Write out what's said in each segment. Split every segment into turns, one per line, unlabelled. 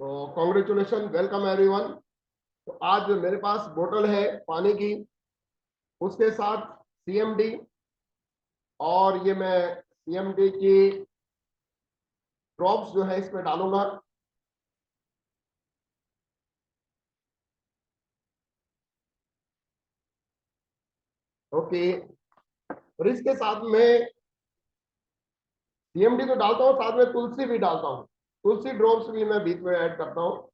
तो congratulation, welcome everyone. तो आज मेरे पास बोतल है पानी की, उसके साथ सीएमडी, और ये मैं सीएमडी की ड्रॉप्स जो है इसमें डालूंगा। ओके, और इसके साथ में सीएमडी तो डालता हूँ, साथ में तुलसी भी डालता हूँ। तुलसी ड्रॉप्स भी मैं बीच में ऐड करता हूँ।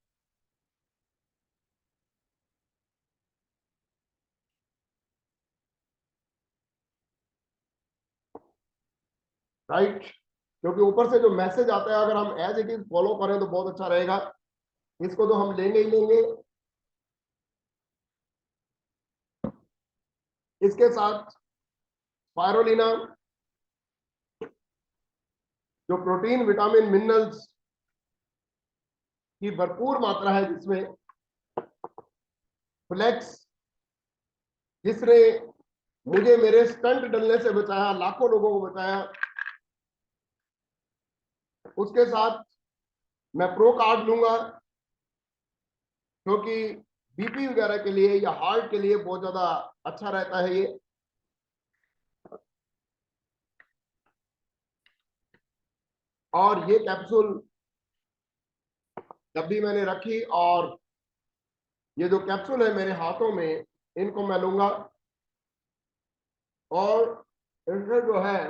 राइट, क्योंकि ऊपर से जो मैसेज आता है अगर हम एज इट इज फॉलो करें तो बहुत अच्छा रहेगा। इसको तो हम लेंगे ही लेंगे। इसके साथ स्पायरुलिना, जो प्रोटीन विटामिन मिनरल्स की भरपूर मात्रा है जिसमें। फ्लेक्स, जिसने मुझे मेरे स्टंट डलने से बचाया, लाखों लोगों को बचाया। उसके साथ मैं प्रो कार्ड लूंगा, क्योंकि बीपी वगैरह के लिए या हार्ट के लिए बहुत ज्यादा अच्छा रहता है ये। और ये कैप्सूल जब भी मैंने रखी, और ये जो कैप्सूल है मेरे हाथों में, इनको मैं लूंगा और इनसे जो है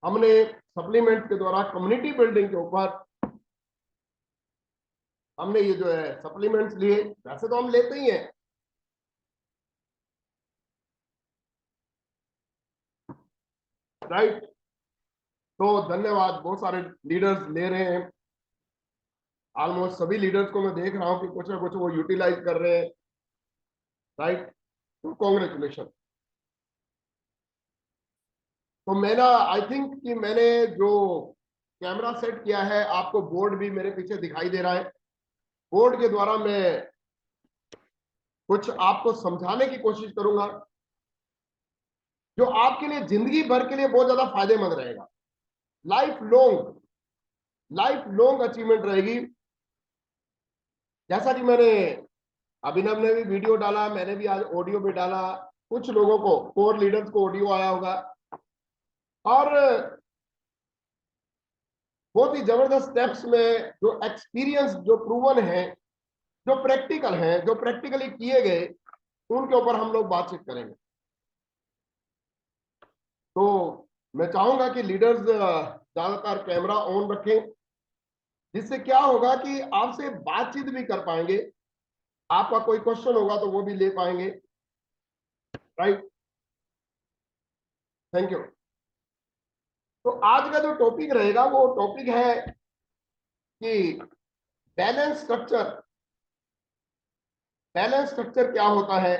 हमने सप्लीमेंट के द्वारा कम्युनिटी बिल्डिंग के ऊपर हमने ये जो है सप्लीमेंट्स लिए। वैसे तो हम लेते ही हैं, राइट। तो धन्यवाद, बहुत सारे लीडर्स ले रहे हैं। ऑलमोस्ट सभी लीडर्स को मैं देख रहा हूं कि कुछ ना कुछ वो यूटिलाइज कर रहे हैं, राइट। तो कॉन्ग्रेचुलेशन। तो मैंने आई थिंक कि मैंने जो कैमरा सेट किया है, आपको बोर्ड भी मेरे पीछे दिखाई दे रहा है। बोर्ड के द्वारा मैं कुछ आपको समझाने की कोशिश करूंगा, जो आपके लिए जिंदगी भर के लिए बहुत ज्यादा फायदेमंद रहेगा। Life long, life long achievement रहेगी। जैसा कि मैंने, अभिनव ने भी वीडियो डाला, मैंने भी आज ऑडियो भी डाला। कुछ लोगों को, कोर लीडर्स को ऑडियो आया होगा, और बहुत ही जबरदस्त स्टेप्स में जो एक्सपीरियंस, जो प्रूवन है, जो प्रैक्टिकल है, जो प्रैक्टिकली किए गए, उनके ऊपर हम लोग बातचीत करेंगे। तो मैं चाहूंगा कि लीडर्स ज्यादातर कैमरा ऑन रखें, जिससे क्या होगा कि आपसे बातचीत भी कर पाएंगे। आपका कोई क्वेश्चन होगा तो वो भी ले पाएंगे, राइट। Thank you. तो आज का जो टॉपिक रहेगा वो टॉपिक है कि बैलेंस स्ट्रक्चर। बैलेंस स्ट्रक्चर क्या होता है?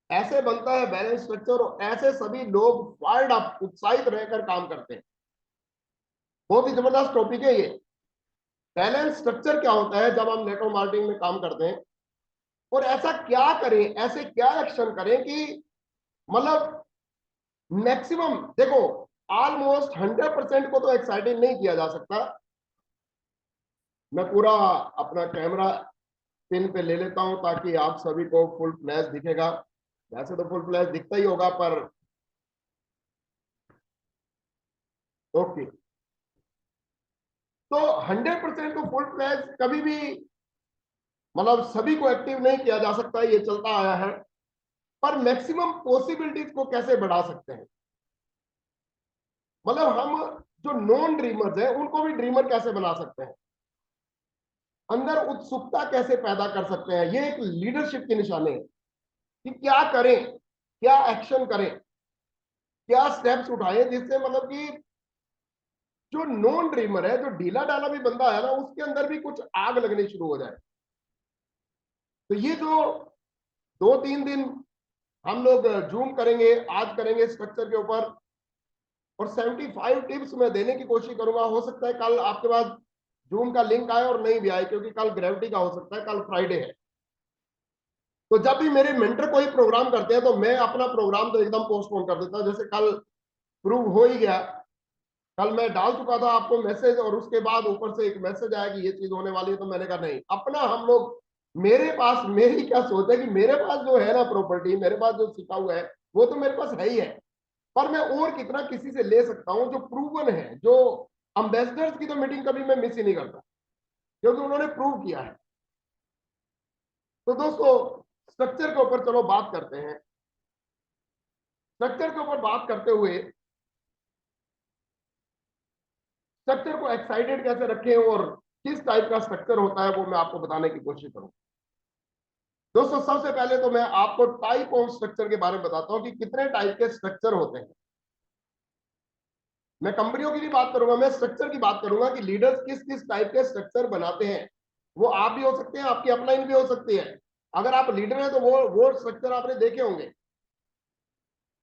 ऐसे बनता है बैलेंस स्ट्रक्चर, और ऐसे सभी लोग फायर्ड अप, उत्साहित रहकर काम करते हैं। बहुत ही जबरदस्त टॉपिक है ये। बैलेंस स्ट्रक्चर क्या होता है जब हम नेटवर्क मार्केटिंग में काम करते हैं, और ऐसा क्या करें, ऐसे क्या एक्शन करें कि मतलब मैक्सिमम, देखो, ऑलमोस्ट 100% को तो एक्साइटिंग नहीं किया जा सकता। मैं पूरा अपना कैमरा पिन पे ले लेता हूं ताकि आप सभी को फुल फ्लैश दिखेगा। वैसे तो फुल फ्लैश दिखता ही होगा, पर ओके। तो 100% को फुल फ्लैश कभी भी, मतलब सभी को एक्टिव नहीं किया जा सकता, ये चलता आया है। पर मैक्सिमम पॉसिबिलिटीज को कैसे बढ़ा सकते हैं, मतलब हम जो नॉन ड्रीमर्स हैं उनको भी ड्रीमर कैसे बना सकते हैं, अंदर उत्सुकता कैसे पैदा कर सकते हैं। ये एक लीडरशिप की निशानी है कि क्या करें, क्या एक्शन करें, क्या स्टेप्स उठाएं, जिससे मतलब कि जो नॉन ड्रीमर है, जो ढीला डाला भी बंदा है ना, उसके अंदर भी कुछ आग लगनी शुरू हो जाए। तो ये जो 2-3 दिन हम लोग जूम करेंगे, आज करेंगे स्ट्रक्चर के ऊपर, और 75 टिप्स मैं देने की कोशिश करूंगा। हो सकता है कल आपके पास जूम का लिंक आए और नहीं भी आए, क्योंकि कल ग्रेविटी का हो सकता है, कल फ्राइडे है। तो जब भी मेरे मेंटर कोई प्रोग्राम करते हैं तो मैं अपना प्रोग्राम तो एकदम पोस्टपोन कर देता हूं। जैसे कल प्रूव हो ही गया, कल मैं डाल चुका था आपको मैसेज, और उसके बाद ऊपर से एक मैसेज आया कि ये चीज होने वाली है। तो मैंने कहा नहीं, अपना हम लोग, मेरे पास, मेरी क्या सोच है कि मेरे पास जो है ना प्रॉपर्टी, मेरे पास जो सीखा हुआ है वो तो मेरे पास है ही है, पर मैं और कितना किसी से ले सकता हूं जो प्रूवन है। जो अम्बेसडर्स की तो मीटिंग कभी मैं मिस ही नहीं करता, क्योंकि उन्होंने प्रूव किया है। तो दोस्तों, स्ट्रक्चर के ऊपर चलो बात करते हैं। स्ट्रक्चर के ऊपर बात करते हुए, स्ट्रक्चर को एक्साइटेड कैसे रखें और किस टाइप का स्ट्रक्चर होता है वो मैं आपको बताने की कोशिश करूं। दोस्तों, सबसे पहले तो मैं आपको टाइप ऑफ स्ट्रक्चर के बारे में बताता हूं कि कितने टाइप के स्ट्रक्चर होते हैं। मैं कंपनियों की भी बात करूंगा, मैं स्ट्रक्चर की बात करूंगा कि लीडर्स किस किस टाइप के स्ट्रक्चर बनाते हैं। वो आप भी हो सकते हैं, आपकी अपलाइन भी हो सकती है। अगर आप लीडर हैं तो वो स्ट्रक्चर आपने देखे होंगे।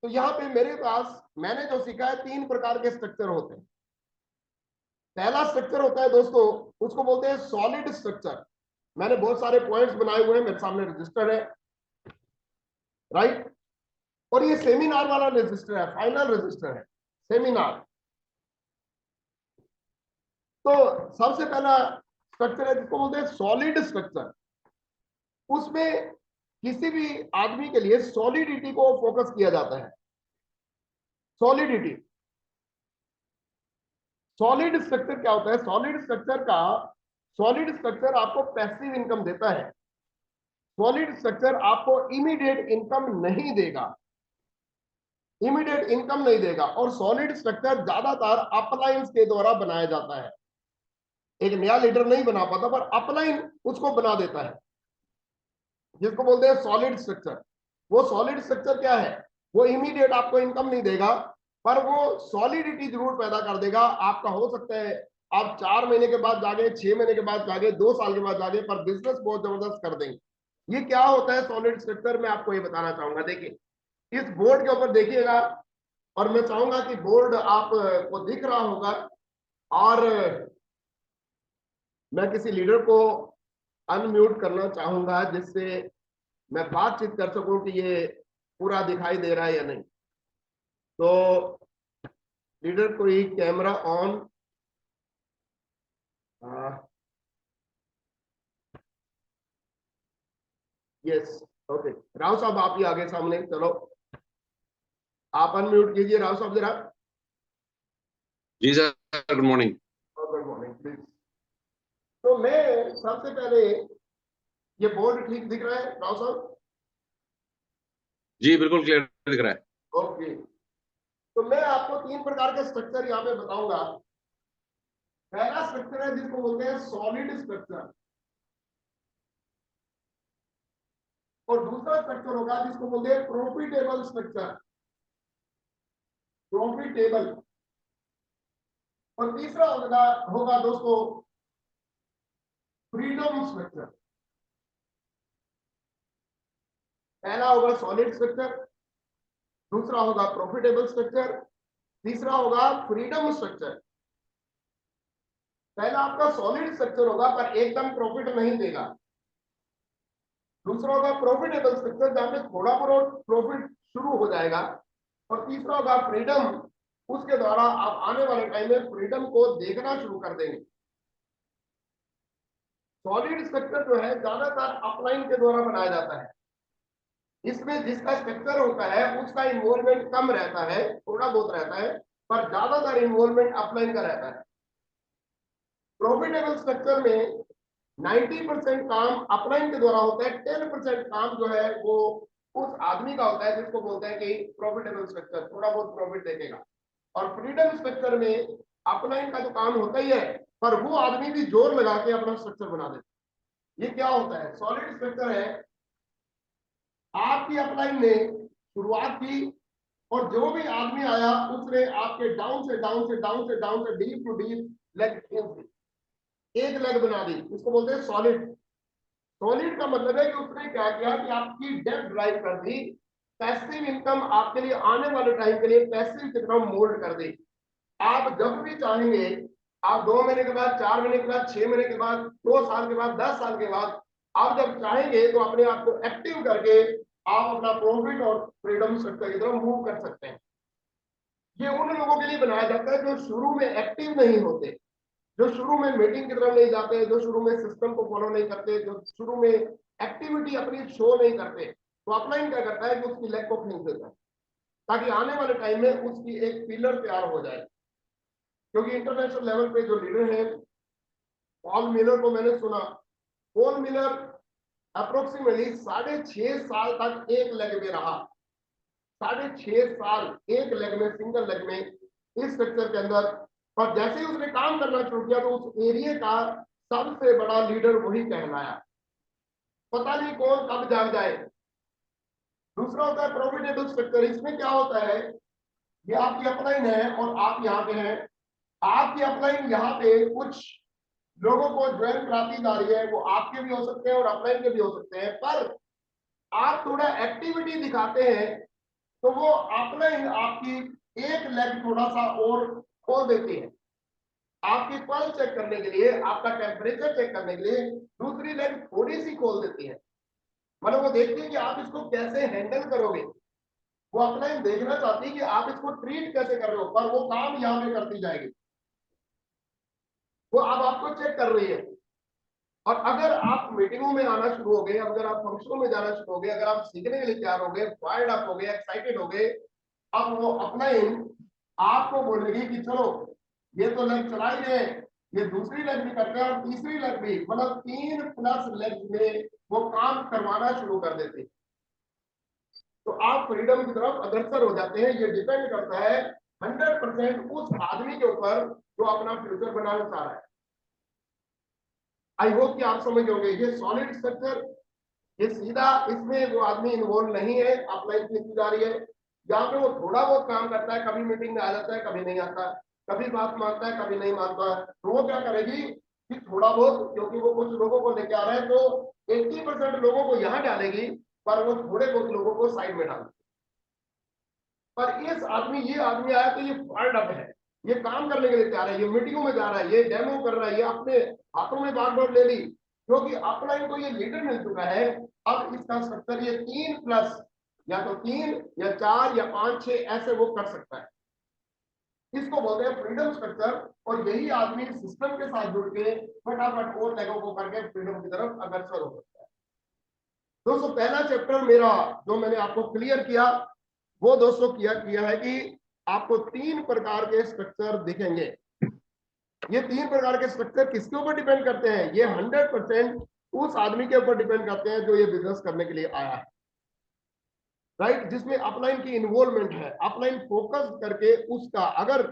तो यहाँ पे मेरे पास, मैंने जो सीखा है, 3 प्रकार के स्ट्रक्चर होते हैं। पहला स्ट्रक्चर होता है दोस्तों, उसको बोलते हैं सॉलिड स्ट्रक्चर। मैंने बहुत सारे पॉइंट्स बनाए हुए हैं, मेरे सामने रजिस्टर है, राइट। और ये सेमिनार वाला रजिस्टर है, फाइनल रजिस्टर है, सेमिनार। तो सबसे पहला स्ट्रक्चर है जिसको बोलते हैं सॉलिड स्ट्रक्चर। उसमें किसी भी आदमी के लिए सॉलिडिटी को फोकस किया जाता है। सॉलिडिटी, सॉलिड स्ट्रक्चर क्या होता है? सॉलिड स्ट्रक्चर आपको पैसिव इनकम देता है। सॉलिड स्ट्रक्चर आपको इमीडिएट इनकम नहीं देगा, इमीडिएट इनकम नहीं देगा। और सॉलिड स्ट्रक्चर ज्यादातर अपलाइंस के द्वारा बनाया जाता है। एक नया लीडर नहीं बना पाता, पर अपलाइन उसको बना देता है, जिसको बोलते हैं सॉलिड स्ट्रक्चर। वो सॉलिड स्ट्रक्चर क्या है? वो इमीडिएट आपको इनकम नहीं देगा, पर वो सॉलिडिटी जरूर पैदा कर देगा। आपका हो सकता है आप 4 महीने के बाद जागे, 6 महीने के बाद जागे, 2 साल के बाद जागे, पर बिजनेस बहुत जबरदस्त कर देंगे। ये क्या होता है सॉलिड स्ट्रक्चर? मैं आपको ये बताना चाहूंगा। देखिए, इस बोर्ड के ऊपर देखिएगा, और मैं चाहूंगा कि बोर्ड आपको दिख रहा होगा, और मैं किसी लीडर को अनम्यूट करना चाहूंगा जिससे मैं बातचीत कर सकूं कि ये पूरा दिखाई दे रहा है या नहीं। तो लीडर कोई camera on, yes, okay. Rao साहब आप ही आगे सामने, चलो आप अनम्यूट कीजिए राव साहब जरा।
जी sir, good morning.
Good morning please. तो मैं सबसे पहले, ये बोर्ड ठीक दिख रहा है राव साहब?
जी बिल्कुल क्लियर दिख रहा है।
ओके। तो मैं आपको 3 प्रकार के स्ट्रक्चर यहाँ पे बताऊंगा। पहला स्ट्रक्चर है जिसको बोलते हैं सॉलिड स्ट्रक्चर, और दूसरा स्ट्रक्चर होगा जिसको बोलते हैं प्रॉफिटेबल स्ट्रक्चर, प्रॉफिटेबल। और तीसरा होगा दोस्तों फ्रीडम स्ट्रक्चर। पहला होगा सॉलिड स्ट्रक्चर, दूसरा होगा प्रॉफिटेबल स्ट्रक्चर, तीसरा होगा फ्रीडम स्ट्रक्चर। पहला आपका सॉलिड स्ट्रक्चर होगा, पर एकदम प्रॉफिट नहीं देगा। दूसरा होगा प्रॉफिटेबल स्ट्रक्चर, जहां पे थोड़ा बहुत प्रॉफिट शुरू हो जाएगा। और तीसरा होगा फ्रीडम, उसके द्वारा आप आने वाले टाइम में फ्रीडम को देखना शुरू कर देंगे। सॉलिड स्ट्रक्चर जो है ज्यादातर अपलाइन के द्वारा बनाया जाता है। इसमें जिसका स्ट्रक्चर होता है उसका इन्वॉल्वमेंट कम रहता है, थोड़ा बहुत रहता है, पर ज्यादातर इन्वॉल्वमेंट अपलाइन का रहता है। प्रॉफिटेबल स्ट्रक्चर में 90% काम अपलाइन के द्वारा होता है, 10% काम जो है वो उस आदमी का होता है जिसको बोलते हैं कि प्रॉफिटेबल स्ट्रक्चर, थोड़ा बहुत प्रॉफिट देखेगा। और फ्रीडम स्ट्रक्चर में अपलाइन का तो काम होता ही है, पर वो आदमी भी जोर लगा के अपना स्ट्रक्चर बना देता है। ये क्या होता है? सॉलिड स्ट्रक्चर है, आपकी अपलाइन ने शुरुआत की, और जो भी आदमी आया उसने आपके डाउन से डाउन से डाउन से डाउन से डीप टू डीप लेग, एक लेग बना दी। इसको बोलते हैं सॉलिड। सॉलिड का मतलब है कि उसने क्या किया कि आपकी डेप्थ ड्राइव कर दी, पैसिव इनकम आपके लिए आने वाले टाइम के लिए पैसिव इनकम मोल्ड कर दी। आप जब भी चाहेंगे आप 2 महीने के बाद, 4 महीने के बाद, 6 महीने के बाद, 2 साल के बाद, 10 साल के बाद आप जब चाहेंगे तो अपने आप को एक्टिव करके आप अपना प्रॉफिट और फ्रीडम स्ट्रक्चर की तरफ मूव कर सकते हैं। ये उन लोगों के लिए बनाया जाता है जो शुरू में एक्टिव नहीं होते, जो शुरू में मीटिंग की तरफ नहीं जाते, जो शुरू में सिस्टम को फॉलो नहीं करते, जो शुरू में एक्टिविटी अपनी शो नहीं करते। तो अपलाइन क्या करता है कि उसकी लेग को खींच देता है ताकि आने वाले टाइम में उसकी एक पिलर तैयार हो जाए। क्योंकि इंटरनेशनल लेवल पे जो लीडर हैं, पॉल मिलर को मैंने सुना, पॉल मिलर अप्रोक्सीमेटली 6.5 साल तक एक लेग में रहा, 6.5 साल एक लेग में, सिंगल लेग में, इस स्ट्रक्चर के अंदर। पर जैसे ही उसने काम करना शुरू किया तो उस एरिया का सबसे बड़ा लीडर वही कहलाया। पता नहीं कौन कब जाग जाए। दूसरा होता है प्रॉफिटेबल स्ट्रक्चर। इसमें क्या होता है, ये आपकी अपलाइन है और आप यहाँ पे हैं। आपकी अपलाइन यहाँ पे कुछ लोगों को ज्वाइन कराती जा रही है, वो आपके भी हो सकते हैं और अपलाइन के भी हो सकते हैं। पर आप थोड़ा एक्टिविटी दिखाते हैं तो वो अपलाइन आपकी एक लेग थोड़ा सा और खोल देती है, आपकी पल्स चेक करने के लिए, आपका टेम्परेचर चेक करने के लिए दूसरी लेग थोड़ी सी खोल देती है। मतलब वो देखती है कि आप इसको कैसे हैंडल करोगे। वो अपलाइन देखना चाहती है कि आप इसको ट्रीट कैसे कर रहे हो, पर वो काम यहाँ पे करती जाएगी। वो अब आपको चेक कर रही है। और अगर आप मीटिंगों में आना शुरू हो गए, अगर आप फंक्शनों में जाना शुरू हो गए, अगर आप सीखने के लिए तैयार हो गए, फायर्ड अप हो गए, एक्साइटेड हो गए, अब वो अपलाइन आपको बोलेगी कि चलो ये तो लेग चला ही रहे, ये दूसरी लेग भी करते हैं और तीसरी लेग भी, मतलब 3+ लेग में वो काम करवाना शुरू कर देते हैं। तो आप फ्रीडम की तरफ अग्रसर हो जाते हैं। ये डिपेंड करता है 100% उस आदमी के ऊपर जो अपना फ्यूचर बनाना चाह रहा है। आई होप कि आप समझ होंगे। ये सॉलिड स्ट्रक्चर, ये सीधा, इसमें वो आदमी इन्वॉल्व नहीं है, अपलाइन की जा रही है। यहाँ पे वो थोड़ा बहुत काम करता है, कभी मीटिंग में आ जाता है, कभी नहीं आता, कभी बात मानता है, कभी नहीं मानता है। तो वो क्या करेगी कि थोड़ा बहुत, क्योंकि वो कुछ लोगों को लेके आ रहे हैं, तो 80% लोगों को यहाँ डालेगी, पर वो थोड़े बहुत लोगों को साइड में डालेगी। पर ये आदमी आया तो ये फायर्ड अप है, ये काम करने के लिए तैयार है, ये मीटिंगों में जा रहा है, ये डेमो कर रहा है, ये अपने हाथों में बागडोर ले ली, क्योंकि अपलाइन को ये लीडर मिल चुका है। अब इसका स्ट्रक्चर ये 3+, या तो 3 या 4 या 5 6 ऐसे वो कर सकता है। इसको बोलते हैं फ्रीडम स्ट्रक्चर। और यही आदमी सिस्टम के साथ जुड़ के फटाफट और लेगों को करके फ्रीडम की तरफ अग्रसर हो सकता है। दोस्तों पहला चैप्टर मेरा जो मैंने आपको क्लियर किया, वो दोस्तों किया है कि आपको 3 प्रकार के स्ट्रक्चर दिखेंगे। ये 3 प्रकार के स्ट्रक्चर किसके ऊपर डिपेंड करते हैं? ये 100% उस आदमी के ऊपर डिपेंड करते हैं जो ये बिजनेस करने के लिए आया है, राइट, जिसमें अपलाइन की इन्वॉल्वमेंट है, अपलाइन फोकस करके उसका। अगर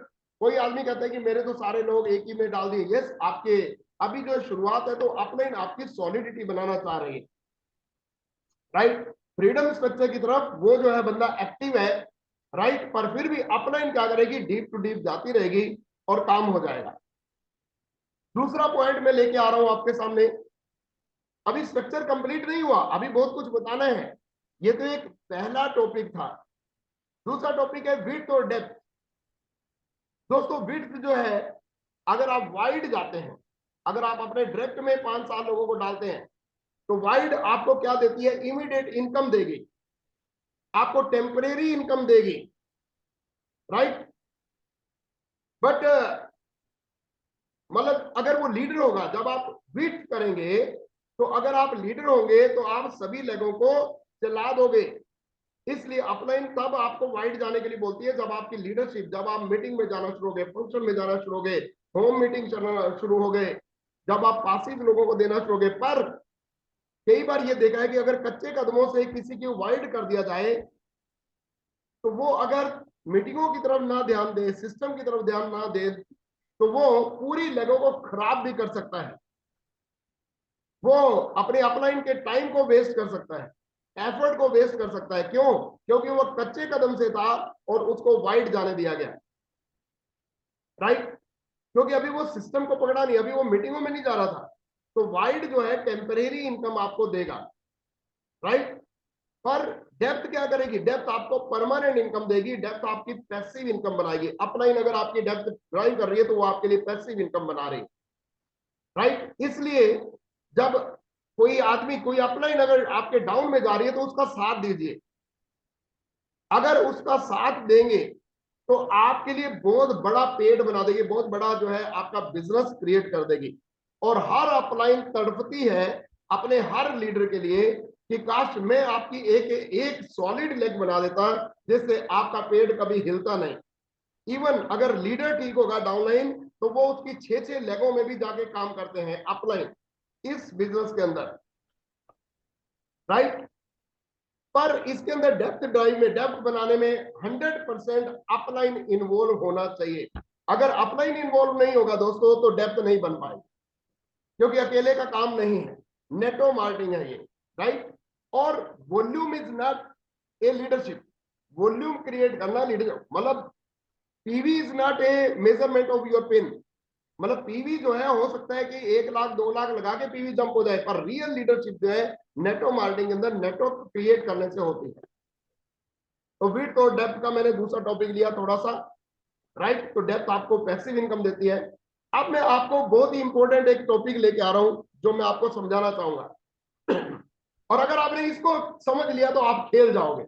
कोई आदमी कहता है कि मेरे तो सारे लोग एक ही में डाल दिए, यस, आपके अभी जो शुरुआत है, तो अपलाइन आपकी सॉलिडिटी बनाना चाह रही है, राइट। फ्रीडम स्ट्रक्चर की तरफ वो जो है बंदा एक्टिव है, राइट, पर फिर भी अपलाइन क्या करेगी, डीप टू डीप जाती रहेगी और काम हो जाएगा। दूसरा पॉइंट मैं लेके आ रहा हूं आपके सामने। अभी स्ट्रक्चर कंप्लीट नहीं हुआ, अभी बहुत कुछ बताना है। ये तो एक पहला टॉपिक था। दूसरा टॉपिक है विड्थ और डेप्थ। दोस्तों विड्थ जो है, अगर आप वाइड जाते हैं, अगर आप अपने डायरेक्ट में 5 साल लोगों को डालते हैं, तो वाइड आपको क्या देती है? इमीडिएट इनकम देगी, आपको टेम्परेरी इनकम देगी, राइट। बट मतलब अगर वो लीडर होगा, जब आप विड्थ करेंगे, तो अगर आप लीडर होंगे तो आप सभी लोगों को चला दोगे। इसलिए अपलाइन तब आपको वाइड जाने के लिए बोलती है जब आपकी लीडरशिप, जब आप मीटिंग में जाना शुरू हो गए, फंक्शन में जाना शुरू हो गए, होम मीटिंग चलना शुरू हो गए, जब आप पासिव लोगों को देना शुरू हो गए। पर कई बार ये देखा है कि अगर कच्चे कदमों से किसी की वाइड कर दिया जाए, तो वो अगर मीटिंगों की तरफ ना ध्यान दे, सिस्टम की तरफ ध्यान ना दे, तो वो पूरी लेगों को खराब भी कर सकता है। वो अपने अपलाइन के टाइम को वेस्ट कर सकता है, एफर्ट को वेस्ट कर सकता है। क्यों? क्योंकि वो कच्चे कदम से था और उसको वाइड जाने दिया गया, राइट। क्योंकि अभी वो सिस्टम को पकड़ा नहीं, अभी वो मीटिंगों में नहीं जा रहा था। तो वाइड जो है टेम्परेरी इनकम आपको देगा, राइट। पर डेप्थ क्या करेगी, डेप्थ आपको परमानेंट इनकम देगी, डेप्थ आपकी पैसिव इनकम बनाएगी। अपलाइन अगर आपकी डेप्थ ड्राइव कर रही है तो वो आपके लिए पैसिव इनकम बना रही है, राइट। इसलिए जब कोई आदमी, कोई अपलाइन अगर आपके डाउन में जा रही है तो उसका साथ दीजिए। अगर उसका साथ देंगे तो आपके लिए बहुत बड़ा पेड़ बना देगी, बहुत बड़ा जो है आपका बिजनेस क्रिएट कर देगी। और हर अपलाइन तड़पती है अपने हर लीडर के लिए कि काश मैं आपकी एक एक सॉलिड लेग बना देता जिससे आपका पेड़ कभी हिलता नहीं। इवन अगर लीडर ठीक होगा डाउनलाइन तो वो उसकी 6-6 लेगों में भी जाके काम करते हैं अपलाइन इस बिजनेस के अंदर, राइट। पर इसके अंदर डेप्थ ड्राइव में, डेप्थ बनाने में 100% अपलाइन इन्वॉल्व होना चाहिए। अगर अपलाइन इन्वॉल्व नहीं होगा दोस्तों तो डेप्थ नहीं बन पाएगी, क्योंकि अकेले का काम नहीं है, नेटो मार्केटिंग है ये, राइट। और volume is not a leadership, volume create करना लीडरशिप, मतलब PV is not a measurement of your pain. मतलब पीवी जो है हो सकता है कि 1 लाख 2 लाख लगा के पीवी जंप हो जाए, पर रियल लीडरशिप जो है नेटो मार्केटिंग के अंदर नेटो क्रिएट करने से होती है। तो विड्थ और डेप्थ का मैंने दूसरा टॉपिक लिया थोड़ा सा, राइट। तो डेप्थ आपको पैसिव इनकम देती है। अब मैं आपको बहुत ही इंपॉर्टेंट एक टॉपिक लेके आ रहा हूं जो मैं आपको समझाना चाहूंगा। और अगर आपने इसको समझ लिया तो आप खेल जाओगे,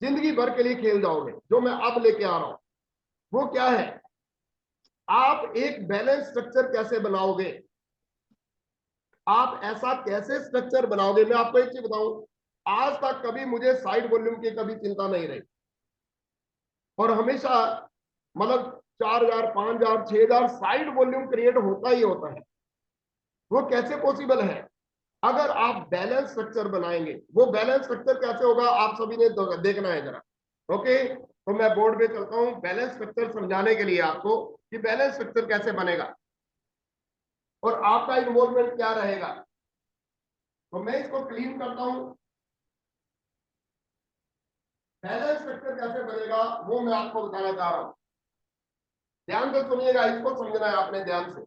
जिंदगी भर के लिए खेल जाओगे। जो मैं अब लेके आ रहा हूं वो क्या है, आप एक बैलेंस स्ट्रक्चर कैसे बनाओगे, आप ऐसा कैसे स्ट्रक्चर बनाओगे। मैं आपको एक चीज बताऊं, आज तक कभी मुझे साइड वॉल्यूम की कभी चिंता नहीं रही, और हमेशा मतलब 4,000 5,000 6,000 साइड वॉल्यूम क्रिएट होता ही होता है। वो कैसे पॉसिबल है, अगर आप बैलेंस स्ट्रक्चर बनाएंगे। वो बैलेंस स्ट्रक्चर कैसे होगा आप सभी ने देखना है जरा, ओके। तो मैं बोर्ड पे चलता हूं बैलेंस स्ट्रक्चर समझाने के लिए आपको कि बैलेंस स्ट्रक्चर कैसे बनेगा और आपका इन्वॉल्वमेंट क्या रहेगा। तो मैं इसको क्लीन करता हूं। बैलेंस स्ट्रक्चर कैसे बनेगा वो मैं आपको बताना चाह रहा हूं, ध्यान से सुनिएगा, इसको समझना है आपने ध्यान से।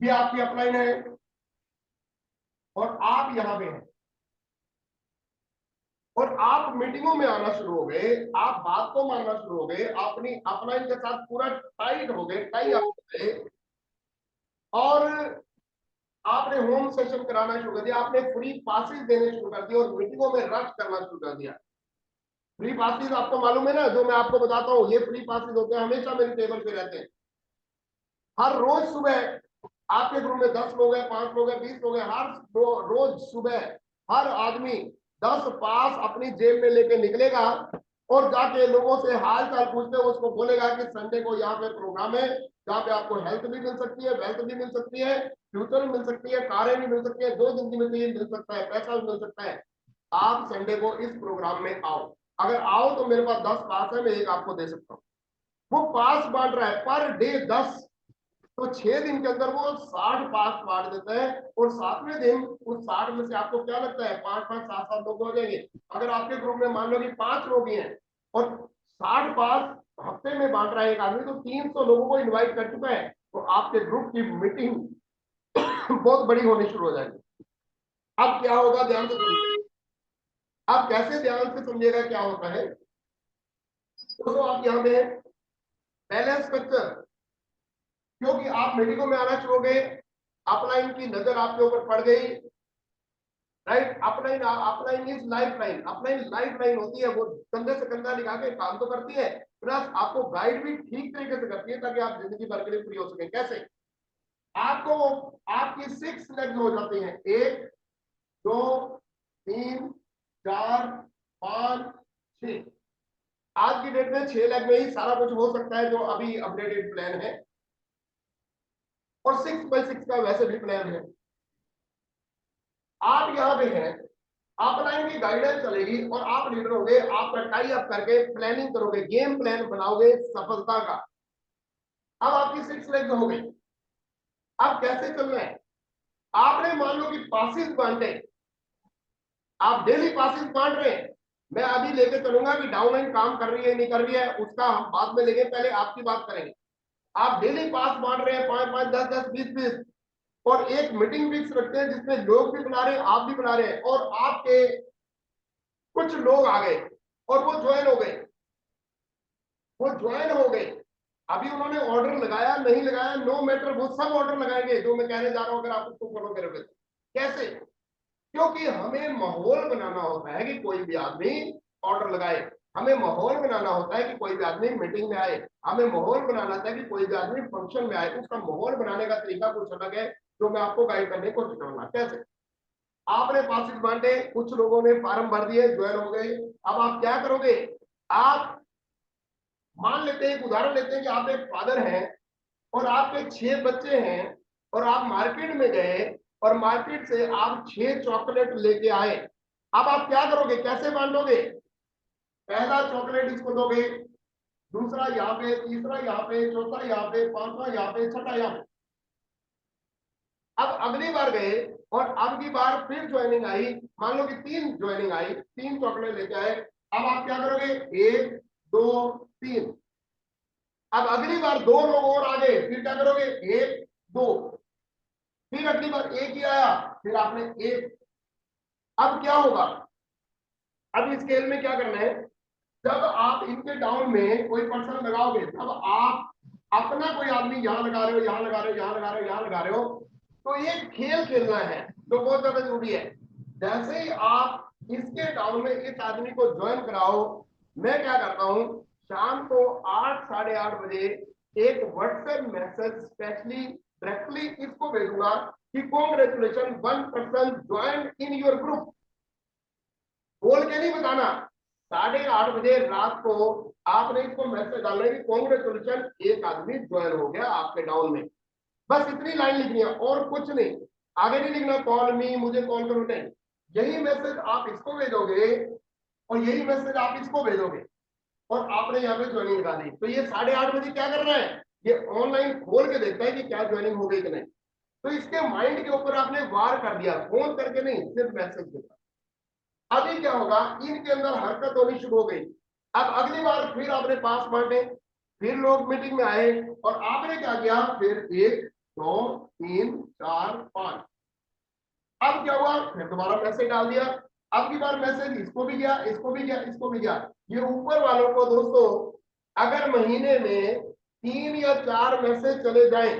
ये आपकी अपलाइन है और आप यहां पे हैं, और आप मीटिंगों में आना शुरू हो गए, आप बात को मानना शुरू हो गए, अपनी अपलाइन के साथ पूरा टाइट हो गए, टाई हो गए, और आपने होम सेशन कराना शुरू कर दिया, आपने फ्री पासेस देने शुरू कर दिए और मीटिंगों में रश करना शुरू कर दिया। फ्री पासेस आपको मालूम है ना, जो मैं आपको बताता हूँ, ये फ्री पासेस होते हैं, हमेशा मेरी टेबल पे रहते हैं। हर रोज सुबह आपके ग्रुप में 10 लोग हैं, 5 लोग हैं, 20 लोग हैं, हर रोज सुबह हर आदमी 10 पास अपनी जेब में लेके निकलेगा और जाके लोगों से हाल चाल पूछते हुए उसको बोलेगा कि संडे को यहाँ पे प्रोग्राम है जहाँ पे आपको हेल्थ भी मिल सकती है, वेल्थ भी मिल सकती है, फ्यूचर भी मिल सकती है, कारें भी मिल सकती है, जो जिंदगी में चाहिए मिल सकता है, पैसा भी मिल सकता है। आप संडे को इस प्रोग्राम में आओ। अगर आओ तो मेरे पास 10 पास है, मैं एक आपको दे सकता हूँ। वो पास बांट रहा है पर डे 10, तो 6 दिन के अंदर वो 60 पास बांट देता है, और 7वें दिन उस 60 में से आपको क्या लगता है 5-5 7-7 लोग हो जाएंगे। अगर आपके ग्रुप में मान लो कि 5 लोग ही हैं और 60 पास हफ्ते में बांट रहा है एक आदमी, तो 300 लोगों को इनवाइट कर चुका है, तो आपके ग्रुप की मीटिंग बहुत बड़ी होनी शुरू हो जाएगी। अब क्या होगा ध्यान से समझिए, आप कैसे ध्यान से समझिएगा क्या होता है। तो आप यहाँ पे बैलेंस स्ट्रक्चर, क्योंकि आप मीटिंगों में आना शुरू हो गए, अपलाइन की नजर आपके ऊपर पड़ गई, right. Upline, upline is life line, upline life line होती है, वो कंधे से कंधा लिखा के काम तो करती है, प्लस आपको गाइड भी ठीक तरीके से करती है ताकि आप जिंदगी भर के लिए फ्री हो सके। कैसे, आपको आपकी 6 लेग्स हो जाती हैं, 1 2 3 4 5 6। आज की डेट में 6 लेग में ही सारा कुछ हो सकता है जो अभी अपडेटेड प्लान है, और 6x6 का वैसे भी प्लान है। आप यहाँ पे हैं, अपलाइन की गाइडेंस चलेगी और आप लीडर होंगे, आप टाई अप करके प्लानिंग करोगे, गेम प्लान बनाओगे सफलता का। अब आपकी 6 लेग्स हो गई, अब कैसे चलना है। आपने मान लो कि पासिस बांटे, आप डेली पासिस बांट रहे हैं, मैं अभी लेके चलूंगा कि डाउनलाइन काम कर रही है नहीं कर रही है उसका हम बाद में लेंगे, पहले आपकी बात करेंगे। आप डेली पास बांट रहे हैं 5-5 10-10 20-20, और एक मीटिंग फिक्स रखते हैं जिसमें लोग भी बुला रहे हैं, आप भी बुला रहे हैं, और आपके कुछ लोग आ गए और वो ज्वाइन हो गए, वो ज्वाइन हो गए। अभी उन्होंने ऑर्डर लगाया नहीं लगाया नो मैटर, वो सब ऑर्डर लगाएंगे जो मैं कहने जा रहा हूं, अगर आप उसको फॉलो करोगे तो। कैसे? क्योंकि हमें माहौल बनाना होता है कि कोई भी आदमी ऑर्डर लगाए, हमें माहौल बनाना होता है कि कोई भी आदमी मीटिंग में आए, हमें माहौल बनाना होता है कि कोई भी आदमी फंक्शन में आए। उसका माहौल बनाने का तरीका कुछ अलग है जो मैं आपको गाइड करने की कोशिश करूंगा। कैसे? आपने पासिस बांटे, कुछ लोगों ने फॉर्म भर दिए, ज्वाइन हो गए। अब आप क्या करोगे? आप मान लेते हैं, एक उदाहरण लेते हैं कि आप एक फादर हैं और आपके 6 बच्चे हैं और आप मार्केट में गए और मार्केट से आप 6 चॉकलेट लेके आए। अब आप क्या करोगे? कैसे बांटोगे? पहला चॉकलेट इसको दोगे, दूसरा यहाँ पे, तीसरा यहाँ पे, चौथा यहाँ पे, पांचवा यहाँ पे, छठा यहाँ पे। अब अगली बार गए और अब की बार फिर ज्वाइनिंग आई, मान लो कि 3 ज्वाइनिंग आई, 3 चॉकलेट लेके आए। अब आप क्या करोगे? 1 2 3। अब अगली बार 2 लोग और आ गए, फिर क्या करोगे? 1 2। फिर अगली बार एक ही आया, फिर आपने 1। अब क्या होगा? अब इस स्केल में क्या करना है? जब आप इनके डाउन में कोई पर्सन लगाओगे, तब आप अपना कोई आदमी यहां लगा रहे हो, यहां लगा रहे हो, यहां लगा रहे हो, यहां लगा रहे हो, तो ये खेल खेलना है जो बहुत ज्यादा जरूरी है। जैसे ही आप इसके डाउन में इस आदमी को ज्वाइन कराओ, मैं क्या करता हूं, शाम को 8 साढ़े 8 बजे एक व्हाट्सएप मैसेज स्पेशली डायरेक्टली इसको भेजूंगा कि congratulation 1 person join in your group. बोल के नहीं बताना, 8:30 बजे रात को आपने इसको मैसेज डालना है कि कॉन्ग्रेचुलेशन, एक आदमी ज्वाइन हो गया आपके डाउन में। बस इतनी लाइन लिखनी है और कुछ नहीं, आगे नहीं लिखना कॉल मी, मुझे कॉल करो, नहीं। यही मैसेज आप इसको भेजोगे और यही मैसेज आप इसको भेजोगे और आपने यहाँ पे ज्वाइनिंग डाली। तो ये 8:30 बजे क्या कर रहा है? ये ऑनलाइन खोल के देखता है कि क्या ज्वाइनिंग हो गई कि नहीं। तो इसके माइंड के ऊपर आपने वार कर दिया, फोन करके नहीं, सिर्फ मैसेज देता। अभी क्या होगा? इनके अंदर हरकत होनी शुरू हो गई। अब अगली बार फिर आपने पास बांटे, फिर लोग मीटिंग में आए और आपने क्या किया? फिर 1 2 3 4 5। अब क्या हुआ? फिर दोबारा मैसेज डाल दिया। अब की बार मैसेज इसको भी गया, इसको भी गया, इसको भी गया। ये ऊपर वालों को दोस्तों, अगर महीने में 3 या 4 मैसेज चले जाए,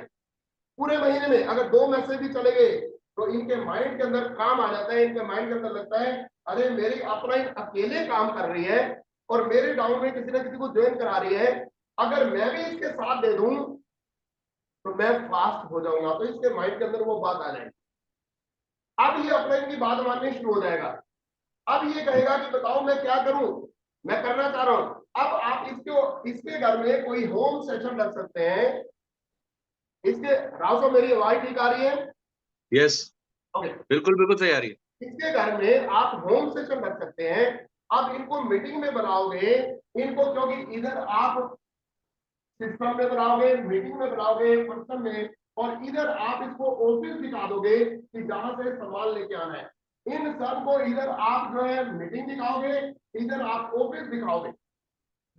पूरे महीने में अगर 2 मैसेज भी चले गए, तो इनके माइंड के अंदर काम आ जाता है। इनके माइंड के अंदर लगता है, अरे मेरी अपलाइन अकेले काम कर रही है और मेरे डाउन में किसी ना किसी को ज्वाइन करा रही है, अगर मैं भी इसके साथ दे दूं तो मैं फास्ट हो जाऊंगा। तो इसके माइंड के अंदर वो बात आ जाएगी। अब ये अपलाइन की बात माननी शुरू हो जाएगा। अब ये कहेगा कि बताओ मैं क्या करूं, मैं करना चाह रहा हूं। अब आप इसके घर में कोई होम सेशन रख सकते हैं। इसके राव साहब, मेरी आवाज ठीक आ रही है?
Yes,
okay.
बिल्कुल बिल्कुल सही आ रही है।
इसके घर में आप होम सेशन रख सकते हैं। अब इनको मीटिंग में बुलाओगे, इनको, क्योंकि इधर आप सिस्टम में बुलाओगे, मीटिंग में बुलाओगे, फंक्शन में, और इधर आप इसको ऑफिस दिखा दोगे कि जहां से सामान लेके आना है। इन सब को इधर आप जो है मीटिंग दिखाओगे, इधर आप ऑफिस दिखाओगे।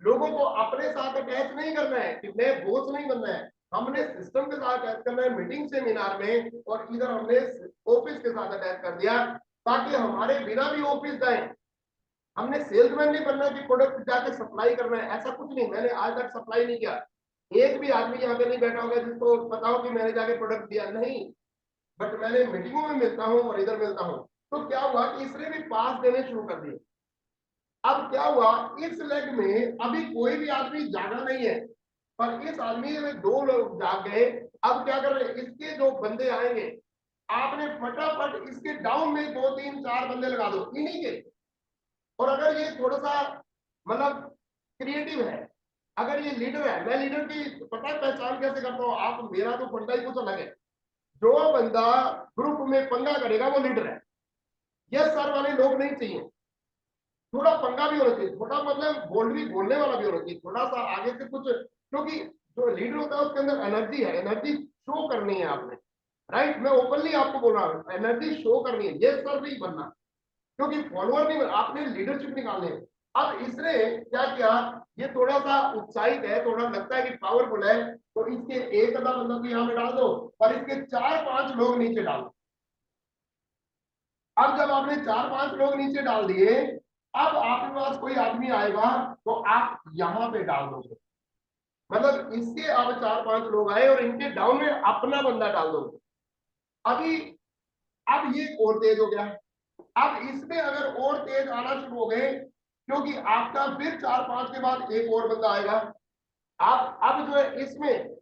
लोगों को अपने साथ अटैच नहीं करना है कि मैं बोझ नहीं बनना है, हमने सिस्टम के साथ अटैच करना है मीटिंग सेमिनार में, और इधर हमने ऑफिस के साथ अटैच कर दिया ताकि हमारे बिना भी ऑफिस जाए। हमने सेल्समैन नहीं बनना कि प्रोडक्ट जाके सप्लाई करना है, ऐसा कुछ नहीं। मैंने आज तक सप्लाई नहीं किया, एक भी आदमी यहाँ पे नहीं बैठा होगा जिसको पता हो कि मैंने जाके प्रोडक्ट दिया, नहीं। बट मैंने मीटिंगों में मिलता हूँ और इधर मिलता हूँ। तो क्या हुआ कि इसने भी पास देने शुरू कर दिए। अब क्या हुआ? इस लेग में अभी कोई भी आदमी जागा नहीं है, पर इस आदमी में 2 लोग जाग गए। अब क्या कर रहे हैं? इसके जो बंदे आएंगे, आपने फटाफट इसके डाउन में 2 3 4 बंदे लगा दो इन्हीं के। और अगर ये थोड़ा सा मतलब क्रिएटिव है, अगर ये लीडर है, मैं लीडर की पता है पहचान कैसे करता हूँ? आप, मेरा तो फंडा ही कुछ अलग है। जो बंदा ग्रुप में पंगा करेगा वो लीडर है। ये सर वाले लोग नहीं चाहिए, थोड़ा पंगा भी होना चाहिए, थोड़ा मतलब बोलने वाला भी होना चाहिए, थोड़ा सा आगे से कुछ। क्योंकि जो लीडर होता है उसके अंदर एनर्जी है, एनर्जी शो करनी है आपने। राइट, मैं ओपनली आपको बोल रहा हूँ, एनर्जी शो करनी है, ये सर नहीं बनना। क्योंकि फॉलोअर नहीं, आपने लीडरशिप निकालनी है। अब इसने क्या किया? ये थोड़ा सा उत्साहित है, थोड़ा लगता है कि पावरफुल है, तो इसके एक आधा बंदा तो यहाँ में डाल दो और इसके 4-5 लोग नीचे डाल दो। अब जब आपने 4-5 लोग नीचे डाल दिए, अब आपके पास कोई आदमी आएगा तो आप यहां पे डाल दोगे, मतलब इसके अब 4-5 लोग आए और इनके डाउन में अपना बंदा डाल दोगे। अभी अब ये और तेज हो गया। अब इसमें अगर और तेज आना शुरू हो गए, क्योंकि आपका फिर 4-5 के बाद एक और बंदा आएगा। आप अब जो है इसमें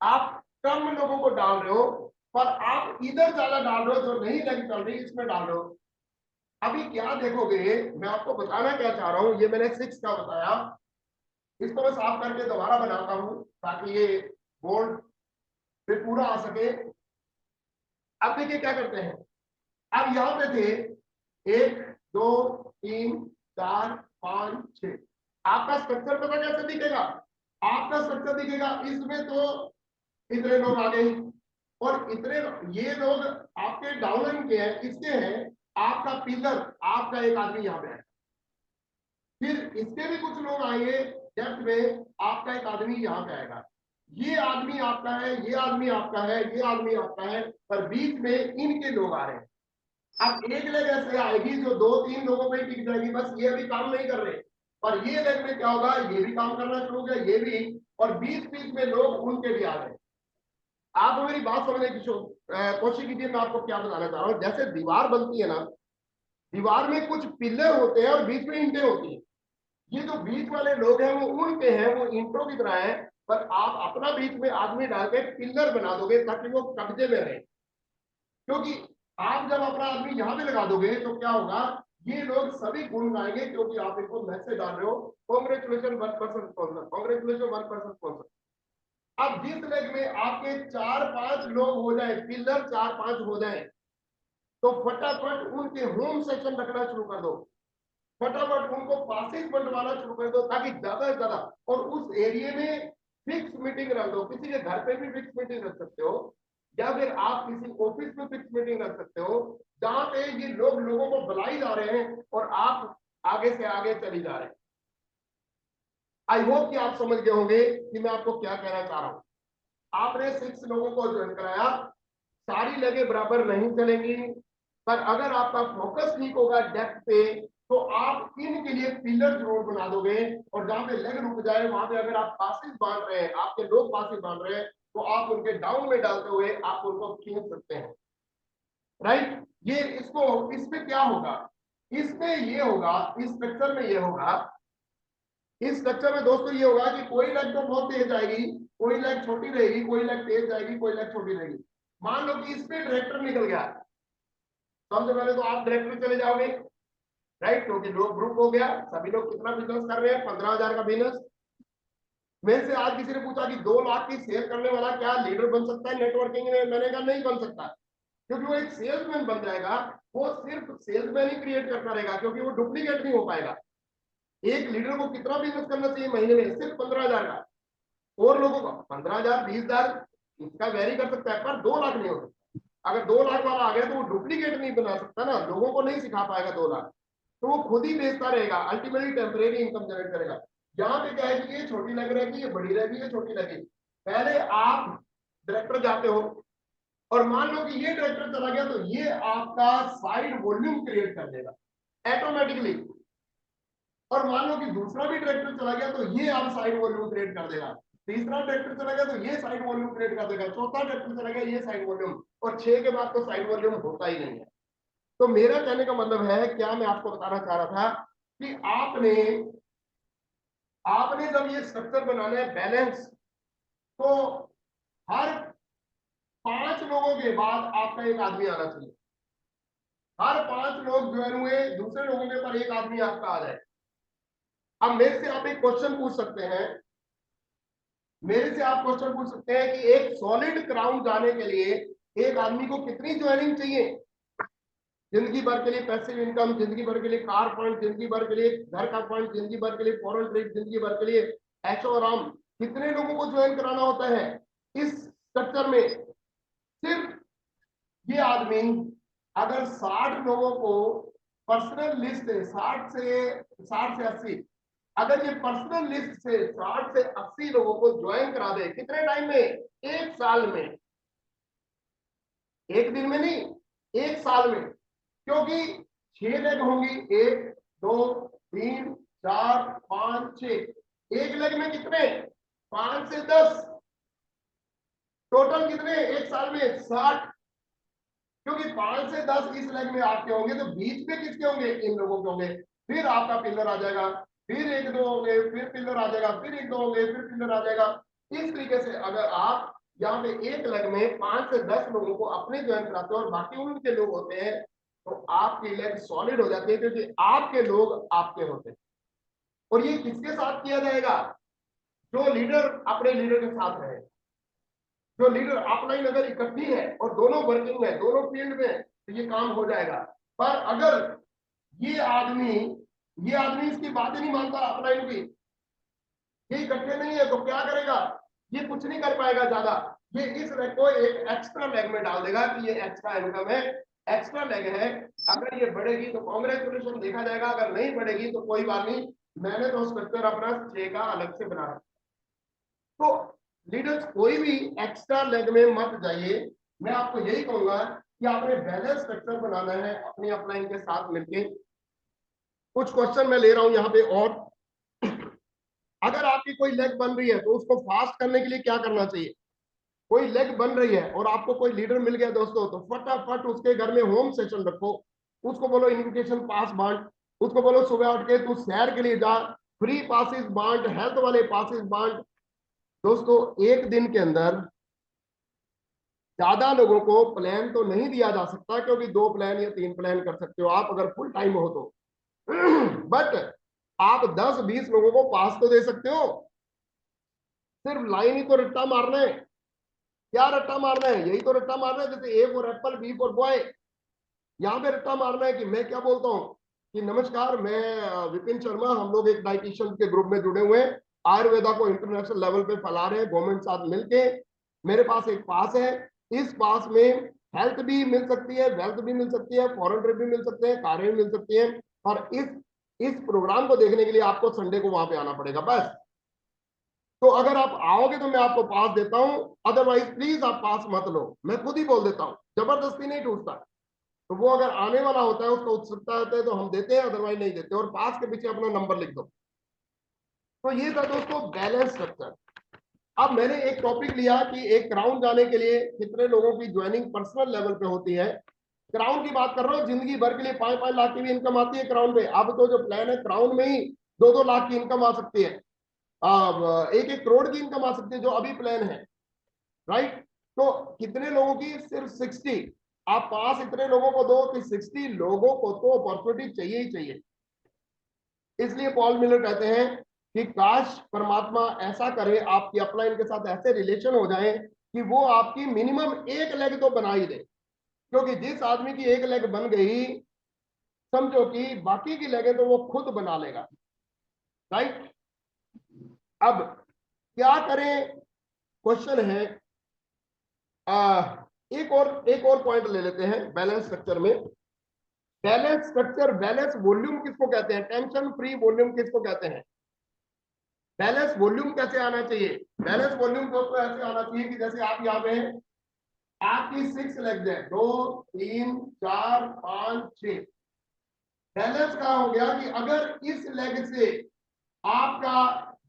आप कम लोगों को डाल रहे हो, पर आप इधर ज्यादा डाल रहे हो, जो नहीं लग चल रही इसमें डाल रहे हो। अभी क्या देखोगे, मैं आपको बताना क्या चाह रहा हूं, ये मैंने 6 का बताया, इसको मैं साफ करके दोबारा बनाता हूं ताकि ये बोर्ड पे पूरा आ सके। अब देखिए क्या करते हैं, अब यहां पे थे 1 2 3 4 5 6। आपका स्ट्रक्चर पता कैसे दिखेगा, आपका स्ट्रक्चर दिखेगा इसमें तो इतने लोग आ गए, और इतने ये लोग आपके डाउनलाइन के हैं, इसके हैं, आपका पिलर, आपका एक आदमी यहाँ पे है, फिर इसके भी कुछ लोग आएंगे डेप्थ में, आपका एक आदमी यहाँ पे आएगा, ये आदमी आपका है, ये आदमी आपका है, ये आदमी आपका है, पर बीच में इनके लोग आ रहे हैं। अब एक लेग ऐसे आएगी जो 2-3 लोगों पे टिक जाएगी, बस ये अभी काम नहीं कर रहे, और ये लेग में क्या होगा, ये भी काम करना शुरू हो गया, ये भी, और बीच बीच में लोग उनके भी आ गए। आप मेरी बात समझने की कोशिश कीजिए, मैं आपको क्या बताना चाह रहा हूँ। जैसे दीवार बनती है ना, दीवार में कुछ पिलर होते हैं और बीच में ईंटें होती हैं, ये जो बीच वाले लोग हैं वो उनके हैं, वो ईंटों की तरह है, पर आप अपना बीच में आदमी डाल के पिलर बना दोगे ताकि वो कब्जे में रहे। क्योंकि आप जब अपना आदमी यहाँ पे लगा दोगे तो क्या होगा, ये लोग सभी गुण गाएंगे, क्योंकि आप इनको मैसेज डाल रहे हो, कॉन्ग्रेचुलेशन 1% स्पॉन्सर, कॉन्ग्रेचुलेशन 1% स्पॉन्सर। अब जिस लेग में आपके 4-5 लोग हो जाए, पिलर 4-5 हो जाए, तो फटाफट उनके होम सेक्शन रखना शुरू कर दो, फटाफट उनको पासेज बंटवाना शुरू कर दो, ताकि ज्यादा से ज्यादा, और उस एरिया में फिक्स मीटिंग रख दो। किसी के घर पे भी फिक्स मीटिंग रख सकते हो, या फिर आप किसी ऑफिस में फिक्स मीटिंग रख सकते हो, जहां पे ये लोगों को बुलाई जा रहे हैं और आप आगे से आगे चली जा रहे हैं। आई होप कि आप समझ गए होंगे कि मैं आपको क्या कहना चाह रहा हूं। आपने 6 लोगों को ज्वाइन कराया, सारी लगे बराबर नहीं चलेंगी, पर अगर आपका फोकस ठीक होगा डेप्थ पे, तो आप इनके लिए पिलर जरूर बना दोगे, और जहां पे लेग रुक जाए वहां पे अगर आप पासिस बांध रहे हैं, आपके लोग पासिस बांध रहे हैं, तो आप उनके डाउन में डालते हुए आप उनको खींच सकते हैं। राइट, ये इसको, इसमें क्या होगा, इसमें ये होगा, इस स्ट्रक्चर में ये होगा, इस स्ट्रक्चर में दोस्तों ये होगा कि कोई लेग तो बहुत तेज आएगी, कोई लेग छोटी रहेगी, कोई लेग तेज जाएगी, कोई लेग छोटी रहेगी। मान लो कि इसमें डायरेक्टर निकल गया, सबसे पहले तो आप डायरेक्टर चले जाओगे, राइट, क्योंकि लोग ग्रुप हो गया, सभी लोग कितना बिजनेस कर रहे हैं, 15,000 का बिजनेस। मेरे से आज किसी ने पूछा कि 2 लाख की सेल करने वाला क्या लीडर बन सकता है नेटवर्किंग में, मैंने कहा नहीं बन सकता, क्योंकि वो एक सेल्समैन बन जाएगा, वो सिर्फ सेल्समैन ही क्रिएट करता रहेगा, क्योंकि वो डुप्लीकेट नहीं हो पाएगा। एक लीडर को कितना बिजनेस करना चाहिए महीने में, सिर्फ 15,000 का, और लोगों को 15,000 20,000 इसका वेरी कर सकता है, पर 2 लाख नहीं हो सकता। अगर 2 लाख वाला आ गया तो वो डुप्लीकेट नहीं बना सकता ना, लोगों को नहीं सिखा पाएगा 2 लाख, तो वो खुद ही बेचता रहेगा, अल्टीमेटली टेम्परेरी इनकम जनरेट करेगा। यहाँ पे क्या है कि ये छोटी लग रहेगी, ये बड़ी रहेगी, ये छोटी लगेगी। पहले आप डायरेक्टर जाते हो, और मान लो कि ये डायरेक्टर चला गया, तो ये आपका साइड वॉल्यूम क्रिएट कर देगा ऑटोमेटिकली, और मान लो कि दूसरा भी डायरेक्टर चला गया, तो ये आप साइड वॉल्यूम क्रिएट कर देगा, तीसरा डायरेक्टर चला गया तो ये साइड वॉल्यूम क्रिएट कर देगा, चौथा डायरेक्टर चला गया ये साइड वॉल्यूम, और 6 के बाद तो साइड वॉल्यूम होता ही नहीं है। तो मेरा कहने का मतलब है, क्या मैं आपको बताना चाह रहा था कि आपने आपने जब ये स्ट्रक्चर बनाना है बैलेंस, तो हर 5 लोगों के बाद आपका एक आदमी आना चाहिए, हर 5 लोग ज्वाइन हुए, दूसरे लोगों के ऊपर एक आदमी आपका आ जाए। अब मेरे से आप एक क्वेश्चन पूछ सकते हैं, मेरे से आप क्वेश्चन पूछ सकते हैं कि एक सॉलिड क्राउन जाने के लिए एक आदमी को कितनी ज्वाइनिंग चाहिए, जिंदगी भर के लिए पैसिव इनकम, जिंदगी भर के लिए कार फंड, जिंदगी भर के लिए घर का फंड, जिंदगी भर के लिए फॉरेन ट्रिप, जिंदगी भर के लिए ऐशो आराम, कितने लोगों को ज्वाइन कराना होता है इस स्ट्रक्चर में। सिर्फ ये आदमी अगर 60 लोगों को पर्सनल लिस्ट है, 60 से 80, अगर ये पर्सनल लिस्ट से 60 से 80 लोगों को ज्वाइन करा दे, कितने टाइम में? 1 साल में। एक दिन में नहीं, 1 साल में। क्योंकि 6 लेग होंगी, 1 2 3 4 5 6। एक लेग में कितने? 5 से 10। टोटल कितने 1 साल में? 60। क्योंकि 5 से 10 इस लेग में आपके होंगे, तो बीच में किसके होंगे? इन लोगों के होंगे। फिर आपका पिलर आ जाएगा, फिर 1 2 होंगे, फिर पिलर आ जाएगा, फिर 1 2 होंगे, फिर पिलर आ जाएगा। इस तरीके से अगर आप यहाँ पे एक लेग में 5 से 10 लोगों को अपने ज्वाइन कराते हो और बाकी उनके लोग होते हैं, तो आपकी लेग सॉलिड हो जाती है, क्योंकि आपके लोग आपके होते हैं। और ये किसके साथ किया जाएगा? जो लीडर अपने लीडर के साथ रहे। जो लीडर अपलाइन अगर इकट्ठी है और दोनों वर्किंग है, दोनों फील्ड में, तो ये काम हो जाएगा। पर अगर ये आदमी इसकी बात ही नहीं मानता अपलाइन की, ये इकट्ठे नहीं है, तो क्या करेगा? ये कुछ नहीं कर पाएगा ज्यादा। ये इस लेग को एक एक्स्ट्रा लेग में डाल देगा कि ये एक्स्ट्रा इनकम है, एक्स्ट्रा लेग है। अगर ये बढ़ेगी तो कांग्रेचुलेशन देखा जाएगा, अगर नहीं बढ़ेगी तो कोई बात नहीं। मैंने तो स्ट्रक्चर अपना 6 का अलग से बना रखा। तो लीडर्स कोई भी एक्स्ट्रा लेग में मत जाइए। मैं आपको यही कहूंगा कि आपने बैलेंस स्ट्रक्चर बनाना है अपनी अपलाइन के साथ मिलके। कुछ क्वेश्चन मैं ले रहा हूं यहाँ पे। और अगर आपकी कोई लेग बन रही है तो उसको फास्ट करने के लिए क्या करना चाहिए? कोई लेग बन रही है और आपको कोई लीडर मिल गया दोस्तों, तो फटाफट उसके घर में होम सेशन रखो। उसको बोलो इन्विटेशन पास बांट। उसको बोलो सुबह उठ के तू सैर के लिए जा, फ्री पासिस बांट, हेल्थ वाले पासिस बांट। दोस्तों एक दिन के अंदर ज्यादा लोगों को प्लान तो नहीं दिया जा सकता, क्योंकि 2 प्लान या 3 प्लान कर सकते हो आप अगर फुल टाइम हो तो। बट आप 10-20 लोगों को पास तो दे सकते हो। सिर्फ लाइन ही तो रट्टा मारना है। क्या रट्टा मारना है? यही तो रट्टा मारना है, जैसे A for apple, B for boy. यहाँ पे रट्टा मारना है कि मैं क्या बोलता हूँ कि नमस्कार, मैं विपिन शर्मा, हम लोग एक डाइटिशियन के ग्रुप में जुड़े हुए हैं, आयुर्वेदा को इंटरनेशनल लेवल पे फैला रहे हैं गवर्नमेंट साथ मिलके। मेरे पास एक पास है, इस पास में हेल्थ भी मिल सकती है, वेल्थ भी मिल सकती है, फॉरेन ट्रिप भी मिल सकते हैं, कारें भी मिल सकती है। और इस प्रोग्राम को देखने के लिए आपको संडे को वहां पे आना पड़ेगा बस। तो अगर आप आओगे तो मैं आपको पास देता हूं, अदरवाइज प्लीज आप पास मत लो। मैं खुद ही बोल देता हूं, जबरदस्ती नहीं टूटता। तो वो अगर आने वाला होता है, उसको उत्सुकता होता है, तो हम देते हैं, अदरवाइज नहीं देते। और पास के पीछे अपना नंबर लिख दो। तो ये था दोस्तों बैलेंस स्ट्रक्चर। अब मैंने एक टॉपिक लिया कि एक क्राउन जाने के लिए कितने लोगों की ज्वाइनिंग पर्सनल लेवल पे होती है। क्राउन की बात कर रहा हूँ, जिंदगी भर के लिए 5-5 लाख की भी इनकम आती है क्राउन पे। अब तो जो प्लान है क्राउन में ही 2-2 लाख की इनकम आ सकती है, 1-1 करोड़ की इनकम आ सकती है जो अभी प्लान है। राइट? तो कितने लोगों की? सिर्फ 60। आप पास इतने लोगों को दो कि 60 लोगों को तो अपॉर्चुनिटी चाहिए ही चाहिए। इसलिए पॉल मिलर कहते हैं कि काश परमात्मा ऐसा करे, आपकी अपलाइन के साथ ऐसे रिलेशन हो जाए कि वो आपकी मिनिमम एक लेग तो बना ही दे। क्योंकि जिस आदमी की एक लेग बन गई, समझो कि बाकी की लेगें तो वो खुद बना लेगा। राइट? अब क्या करें? क्वेश्चन है। एक और पॉइंट ले लेते हैं बैलेंस स्ट्रक्चर में। बैलेंस स्ट्रक्चर, बैलेंस वॉल्यूम किसको कहते हैं? टेंशन फ्री वॉल्यूम किसको कहते हैं? बैलेंस वॉल्यूम कैसे आना चाहिए? बैलेंस वॉल्यूम दोस्तों ऐसे आना चाहिए कि जैसे आप यहाँ पे आपकी 6 लेग्स है, 2 3 4 5 6। बैलेंस कहा हो गया कि अगर इस लेग से आपका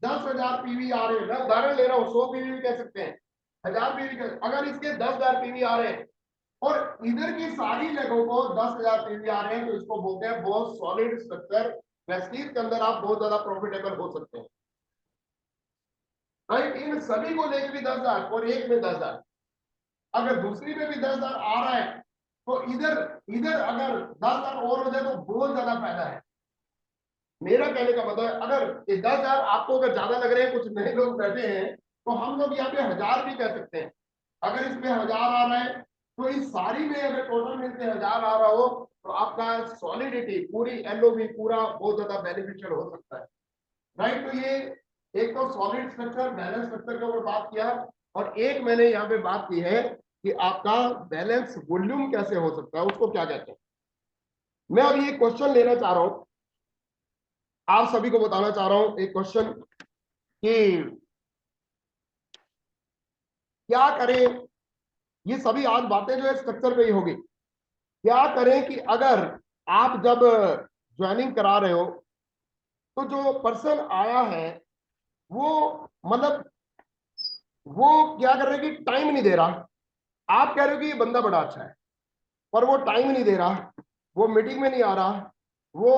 10,000 पीवी आ रहे हैं, मैं उदाहरण ले रहा हूं, 100 पीवी भी कह सकते हैं, 1000 पीवी, अगर इसके 10,000 पीवी आ रहे हैं और इधर की सारी लेगों को 10,000 पीवी आ रहे हैं, तो इसको बोलते हैं बहुत सॉलिड स्ट्रक्चर। वेस्टीज के अंदर आप बहुत ज्यादा प्रॉफिटेबल हो सकते हैं। राइट? इन सभी को लेकर भी 10,000 और एक में 10,000, अगर दूसरी में भी 10,000 आ रहा है, तो इधर इधर अगर 10,000 और हो जाए तो बहुत ज्यादा फायदा है। मेरा कहने का मतलब है, अगर 10,000 आपको अगर ज्यादा लग रहे हैं, कुछ नए लोग बैठे हैं, तो हम लोग यहाँ पे 1,000 भी कह सकते हैं। अगर इसमें 1,000 आ रहा है, तो इस सारी में अगर टोटल मिलकर 1,000 आ रहा हो, तो आपका सॉलिडिटी पूरी एलओबी पूरा बहुत ज्यादा बेनिफिशियल हो सकता है। राइट? तो ये एक तो सॉलिड स्ट्रक्चर, बैलेंस स्ट्रक्चर के ऊपर बात किया, और एक मैंने यहाँ पे बात की है कि आपका बैलेंस वॉल्यूम कैसे हो सकता है, उसको क्या कहते हैं। मैं अब ये क्वेश्चन लेना चाह रहा हूं आप सभी को बताना चाह रहा हूं एक क्वेश्चन कि क्या करें, ये सभी आज बातें जो है स्ट्रक्चर पे ही होगी। क्या करें कि अगर आप जब ज्वाइनिंग करा रहे हो तो जो पर्सन आया है वो मतलब वो क्या कर रहे हैं कि टाइम नहीं दे रहा। आप कह रहे हो कि ये बंदा बड़ा अच्छा है, पर वो टाइम नहीं दे रहा, वो मीटिंग में नहीं आ रहा, वो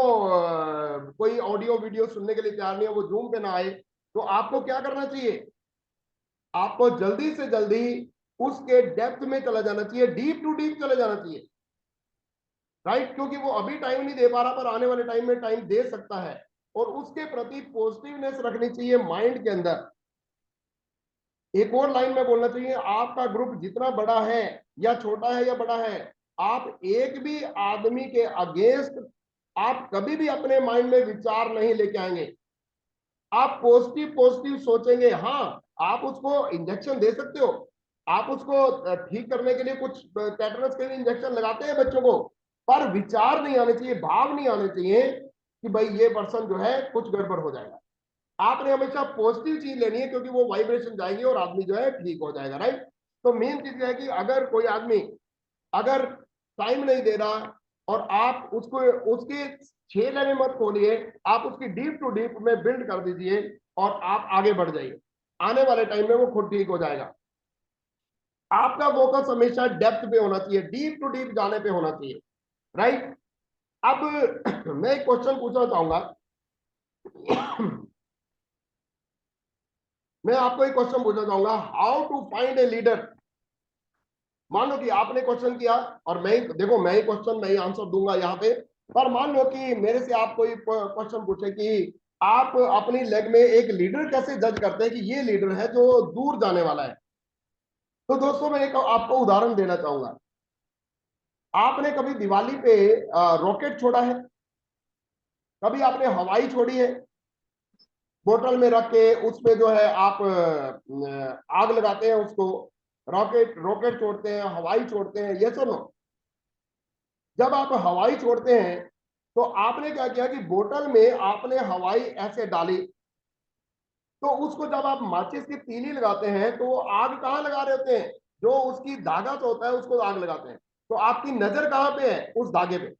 कोई ऑडियो वीडियो सुनने के लिए तैयार नहीं है, वो जूम पे ना आए। तो आपको क्या करना चाहिए? आपको जल्दी से जल्दी उसके डेप्थ में चला जाना चाहिए, डीप टू डीप चले जाना चाहिए, राइट? क्योंकि वो अभी टाइम नहीं दे पा रहा, पर आने वाले टाइम में टाइम दे सकता है। और उसके प्रति पॉजिटिवनेस रखनी चाहिए माइंड के अंदर। एक और लाइन में बोलना चाहिए, आपका ग्रुप जितना बड़ा है या छोटा है या बड़ा है, आप एक भी आदमी के अगेंस्ट आप कभी भी अपने माइंड में विचार नहीं लेके आएंगे। आप पॉजिटिव पॉजिटिव सोचेंगे। हाँ, आप उसको इंजेक्शन दे सकते हो, आप उसको ठीक करने के लिए कुछ टेटनस के लिए इंजेक्शन लगाते हैं बच्चों को, पर विचार नहीं आने चाहिए, भाव नहीं आने चाहिए कि भाई ये पर्सन जो है कुछ गड़बड़ हो जाएगा। आपने हमेशा पॉजिटिव चीज लेनी है, क्योंकि वो वाइब्रेशन जाएगी और आदमी जो है ठीक हो जाएगा, राइट? तो मेन चीज है कि अगर कोई आदमी अगर टाइम नहीं दे रहा और आप उसको उसके छेले में मत खोलिए, आप उसकी डीप टू डीप में बिल्ड कर दीजिए और आप आगे बढ़ जाइए। आने वाले टाइम में वो खुद ठीक हो जाएगा। आपका फोकस हमेशा डेप्थ पे होना चाहिए, डीप टू डीप जाने पे होना चाहिए, राइट? अब मैं एक क्वेश्चन पूछना चाहूंगा। मैं आपको एक क्वेश्चन पूछना चाहूंगा, how to find a leader. मान लो कि आपने क्वेश्चन किया और मैं देखो मैं ही क्वेश्चन मैं ही आंसर दूंगा यहाँ पे। पर मान लो कि मेरे से आप कोई क्वेश्चन पूछे कि आप अपनी लेग में एक लीडर कैसे जज करते हैं कि ये लीडर है जो दूर जाने वाला है। तो दोस्तों मैं एक आपको उदाहरण देना चाहूंगा। आपने कभी दिवाली पे रॉकेट छोड़ा है? कभी आपने हवाई छोड़ी है? बोतल में रख के उसमें जो है आप आग लगाते हैं उसको, रॉकेट रॉकेट छोड़ते हैं, हवाई छोड़ते हैं, ये सुनो। जब आप हवाई छोड़ते हैं तो आपने क्या किया कि बोतल में आपने हवाई ऐसे डाली, तो उसको जब आप माचिस की तीली लगाते हैं तो आग कहाँ लगा रहे होते हैं? जो उसकी धागा जो होता है उसको आग लगाते हैं। तो आपकी नजर कहाँ पे है? उस धागे पे।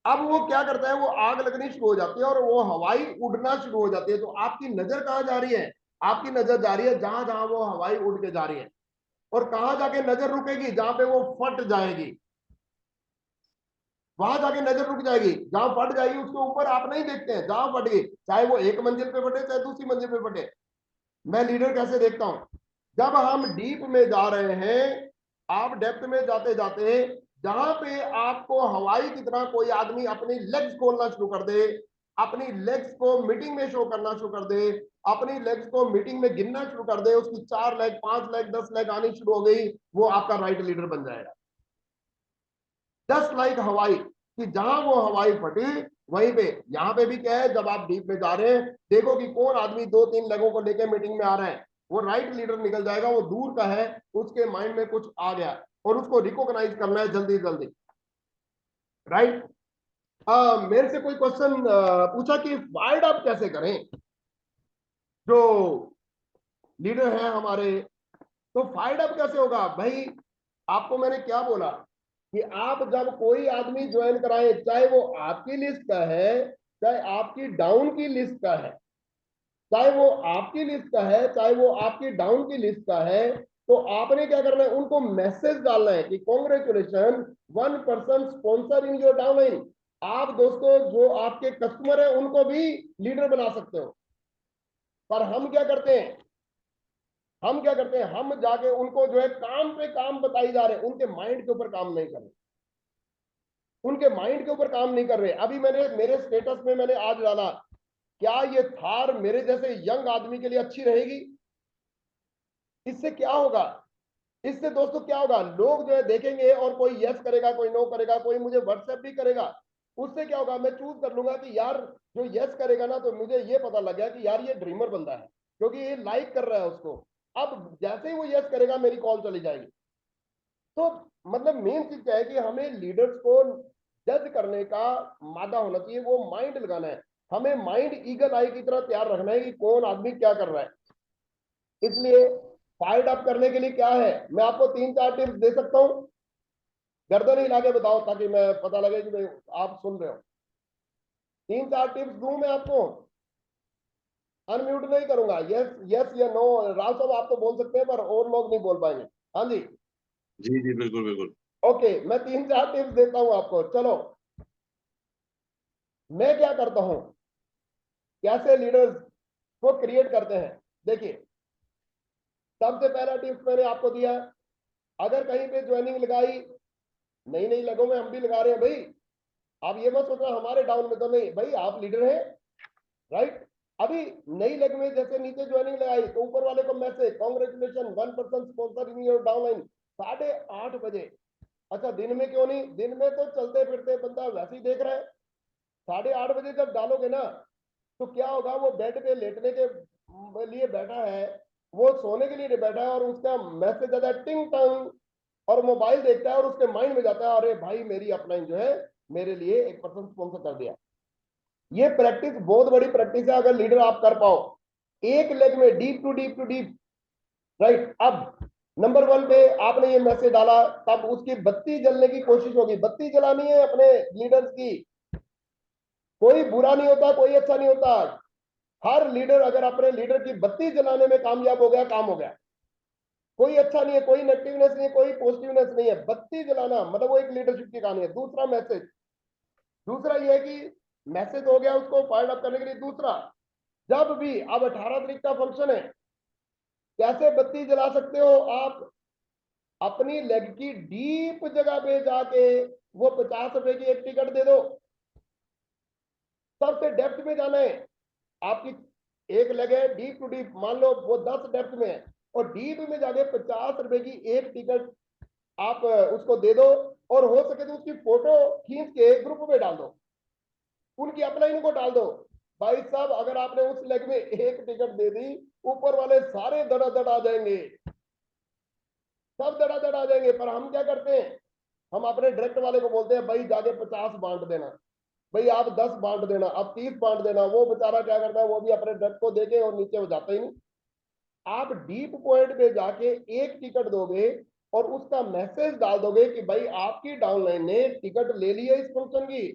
अब वो क्या करता है, वो आग लगनी शुरू हो जाती है और वो हवाई उड़ना शुरू हो जाती है। तो आपकी नजर कहाँ जा रही है? आपकी नजर जा रही है जहां जहां वो हवाई उड़ के जा रही है। और कहां जाके नजर रुकेगी? जहां पे वो फट जाएगी, वहां जाके नजर रुक जाएगी। जहां फट जाएगी उसके ऊपर आप नहीं देखते हैं, जहां फट गई, चाहे वो एक मंजिल पे फटे चाहे दूसरी मंजिल पे फटे। मैं लीडर कैसे देखता हूं? जब हम डीप में जा रहे हैं, आप डेप्थ में जाते जाते जहां पे आपको हवाई की तरह कोई आदमी अपनी लेग्स खोलना शुरू कर दे, अपनी लेग्स को मीटिंग में शो करना शुरू कर दे, अपनी लेग्स को मीटिंग में गिनना शुरू कर दे, उसकी 4 लेग 5 लेग 10 लेग आनी शुरू हो गई, वो आपका राइट लीडर बन जाएगा। जस्ट लाइक हवाई, कि जहां वो हवाई फटी वहीं पे, यहां पे भी क्या है, जब आप डीप में जा रहे हैं देखो कि कौन आदमी 2-3 लोगों को लेकर मीटिंग में आ रहा है, वो राइट लीडर निकल जाएगा। वो दूर का है, उसके माइंड में कुछ आ गया और उसको रिकॉग्नाइज करना है जल्दी जल्दी, राइट? मेरे से कोई क्वेश्चन पूछा कि फाइंड अप कैसे करें जो लीडर है हमारे। तो फाइंड अप कैसे होगा भाई? आपको मैंने क्या बोला कि आप जब कोई आदमी ज्वाइन कराए, चाहे वो आपकी लिस्ट का है, चाहे आपकी डाउन की लिस्ट का है, चाहे वो आपकी लिस्ट का है, चाहे वो आपकी डाउन की लिस्ट का है, तो आपने क्या करना है? उनको मैसेज डालना है कि congratulation, 1 person sponsor in your downline. आप दोस्तों जो आपके कस्टमर है उनको भी लीडर बना सकते हो। पर हम क्या करते हैं? हम जाके उनको जो है काम पे काम बताई जा रहे हैं, उनके माइंड के ऊपर काम नहीं कर रहे, उनके माइंड के ऊपर काम नहीं कर रहे। अभी मैंने मेरे स्टेटस में मैंने आज डाला, क्या ये थार मेरे जैसे यंग आदमी के लिए अच्छी रहेगी? इससे क्या होगा? इससे दोस्तों क्या होगा? लोग जो है देखेंगे और कोई यस करेगा, कोई नो करेगा, कोई मुझे व्हाट्सएप भी करेगा। उससे क्या होगा? मैं चूज कर लूंगा कि यार जो यस करेगा ना, तो मुझे ये पता लग गया कि यार ये ड्रीमर बंदा है, क्योंकि ये लाइक कर रहा है उसको। अब जैसे ही वो यस करेगा मेरी कॉल चली जाएगी। तो मतलब मेन चीज क्या है कि हमें लीडर्स को जज करने का मादा होना चाहिए, वो माइंड लगाना है। हमें माइंड ईगल आई की तरह तैयार रखना है कि कौन आदमी क्या कर रहा है। इसलिए फायर्ड अप करने के लिए क्या है, मैं आपको 3-4 टिप्स दे सकता हूं। गर्दन हिला के बताओ ताकि मैं पता लगे कि भाई आप सुन रहे हो। 3-4 टिप्स दूं मैं आपको, अनम्यूट नहीं करूंगा। यस यस या नो, राव साहब आप तो बोल सकते हैं पर और लोग नहीं बोल पाएंगे। हाँ जी,
जी जी बिल्कुल बिल्कुल।
ओके, मैं 3-4 टिप्स देता हूं आपको। चलो, मैं क्या करता हूं, कैसे लीडर्स को क्रिएट करते हैं। देखिए, सबसे पहला टिप्स मैंने आपको दिया, अगर कहीं पे ज्वाइनिंग लगाई, नई नई लगों में हम भी लगा रहे हैं भाई, आप ये मत सोचना हमारे डाउन में तो नहीं भाई, आप लीडर हैं, राइट। अभी नई लेग में जैसे नीचे ज्वाइनिंग लगाई तो ऊपर वाले को message, congratulation 1% sponsor in your downline, 8:30 बजे। अच्छा, दिन में क्यों नहीं, दिन में तो चलते फिरते बंदा वैसे ही देख रहा है। 8:30 बजे जब डालोगे ना, तो क्या होगा, वो बेड पे लेटने के लिए बैठा है, वो सोने के लिए नहीं बैठा है, और उसका मैसेज आता है टिंग टंग, और मोबाइल देखता है और उसके माइंड में जाता है अरे भाई मेरी अपलाइन जो है मेरे लिए 1% स्पॉन्सर कर दिया। ये प्रैक्टिस बहुत बड़ी प्रैक्टिस है, अगर लीडर आप कर पाओ एक लेग में deep to deep to deep, right. अब नंबर 1 पे आपने ये मैसेज डाला, तब उसकी बत्ती जलने की कोशिश होगी। बत्ती जलानी है अपने लीडर्स की, कोई बुरा नहीं होता, कोई अच्छा नहीं होता। हर लीडर अगर अपने लीडर की बत्ती जलाने में कामयाब हो गया, काम हो गया। कोई अच्छा नहीं है, कोई नेगेटिवनेस नहीं है, कोई पॉजिटिवनेस नहीं है, बत्ती जलाना मतलब वो एक लीडरशिप की कहानी है। दूसरा मैसेज, दूसरा ये है कि मैसेज हो गया उसको फायर अप करने के लिए। दूसरा, जब भी अब 18 तारीख का फंक्शन है, कैसे बत्ती जला सकते हो आप, अपनी लेग की डीप जगह पे जाके वो 50 रुपए की एक टिकट दे दो। सबसे डेप्थ में जाना है, आपकी एक लेग है डीप टू डीप, मान लो वो 10 डेप्थ में है, और डीप में जाके 50 रुपए की एक टिकट आप उसको दे दो, और हो सके तो उसकी फोटो खींच के ग्रुप में डाल दो, उनकी अपलाइन को डाल दो। भाई साहब, अगर आपने उस लेग में एक टिकट दे दी, ऊपर वाले सारे धड़ाधड़ आ जाएंगे, सब धड़ाधड़ आ जाएंगे। पर हम क्या करते हैं, हम अपने डायरेक्ट वाले को बोलते हैं भाई जाके 50 बांट देना, भाई आप 10 बांट देना, आप 30 बांट देना। वो बेचारा क्या करता है, वो भी अपने डायरेक्ट को देके और नीचे हो जाता ही नहीं। आप डीप पॉइंट पे जाके एक टिकट दोगे और उसका मैसेज डाल दोगे कि भाई आपकी डाउनलाइन ने टिकट ले ली है इस फंक्शन की।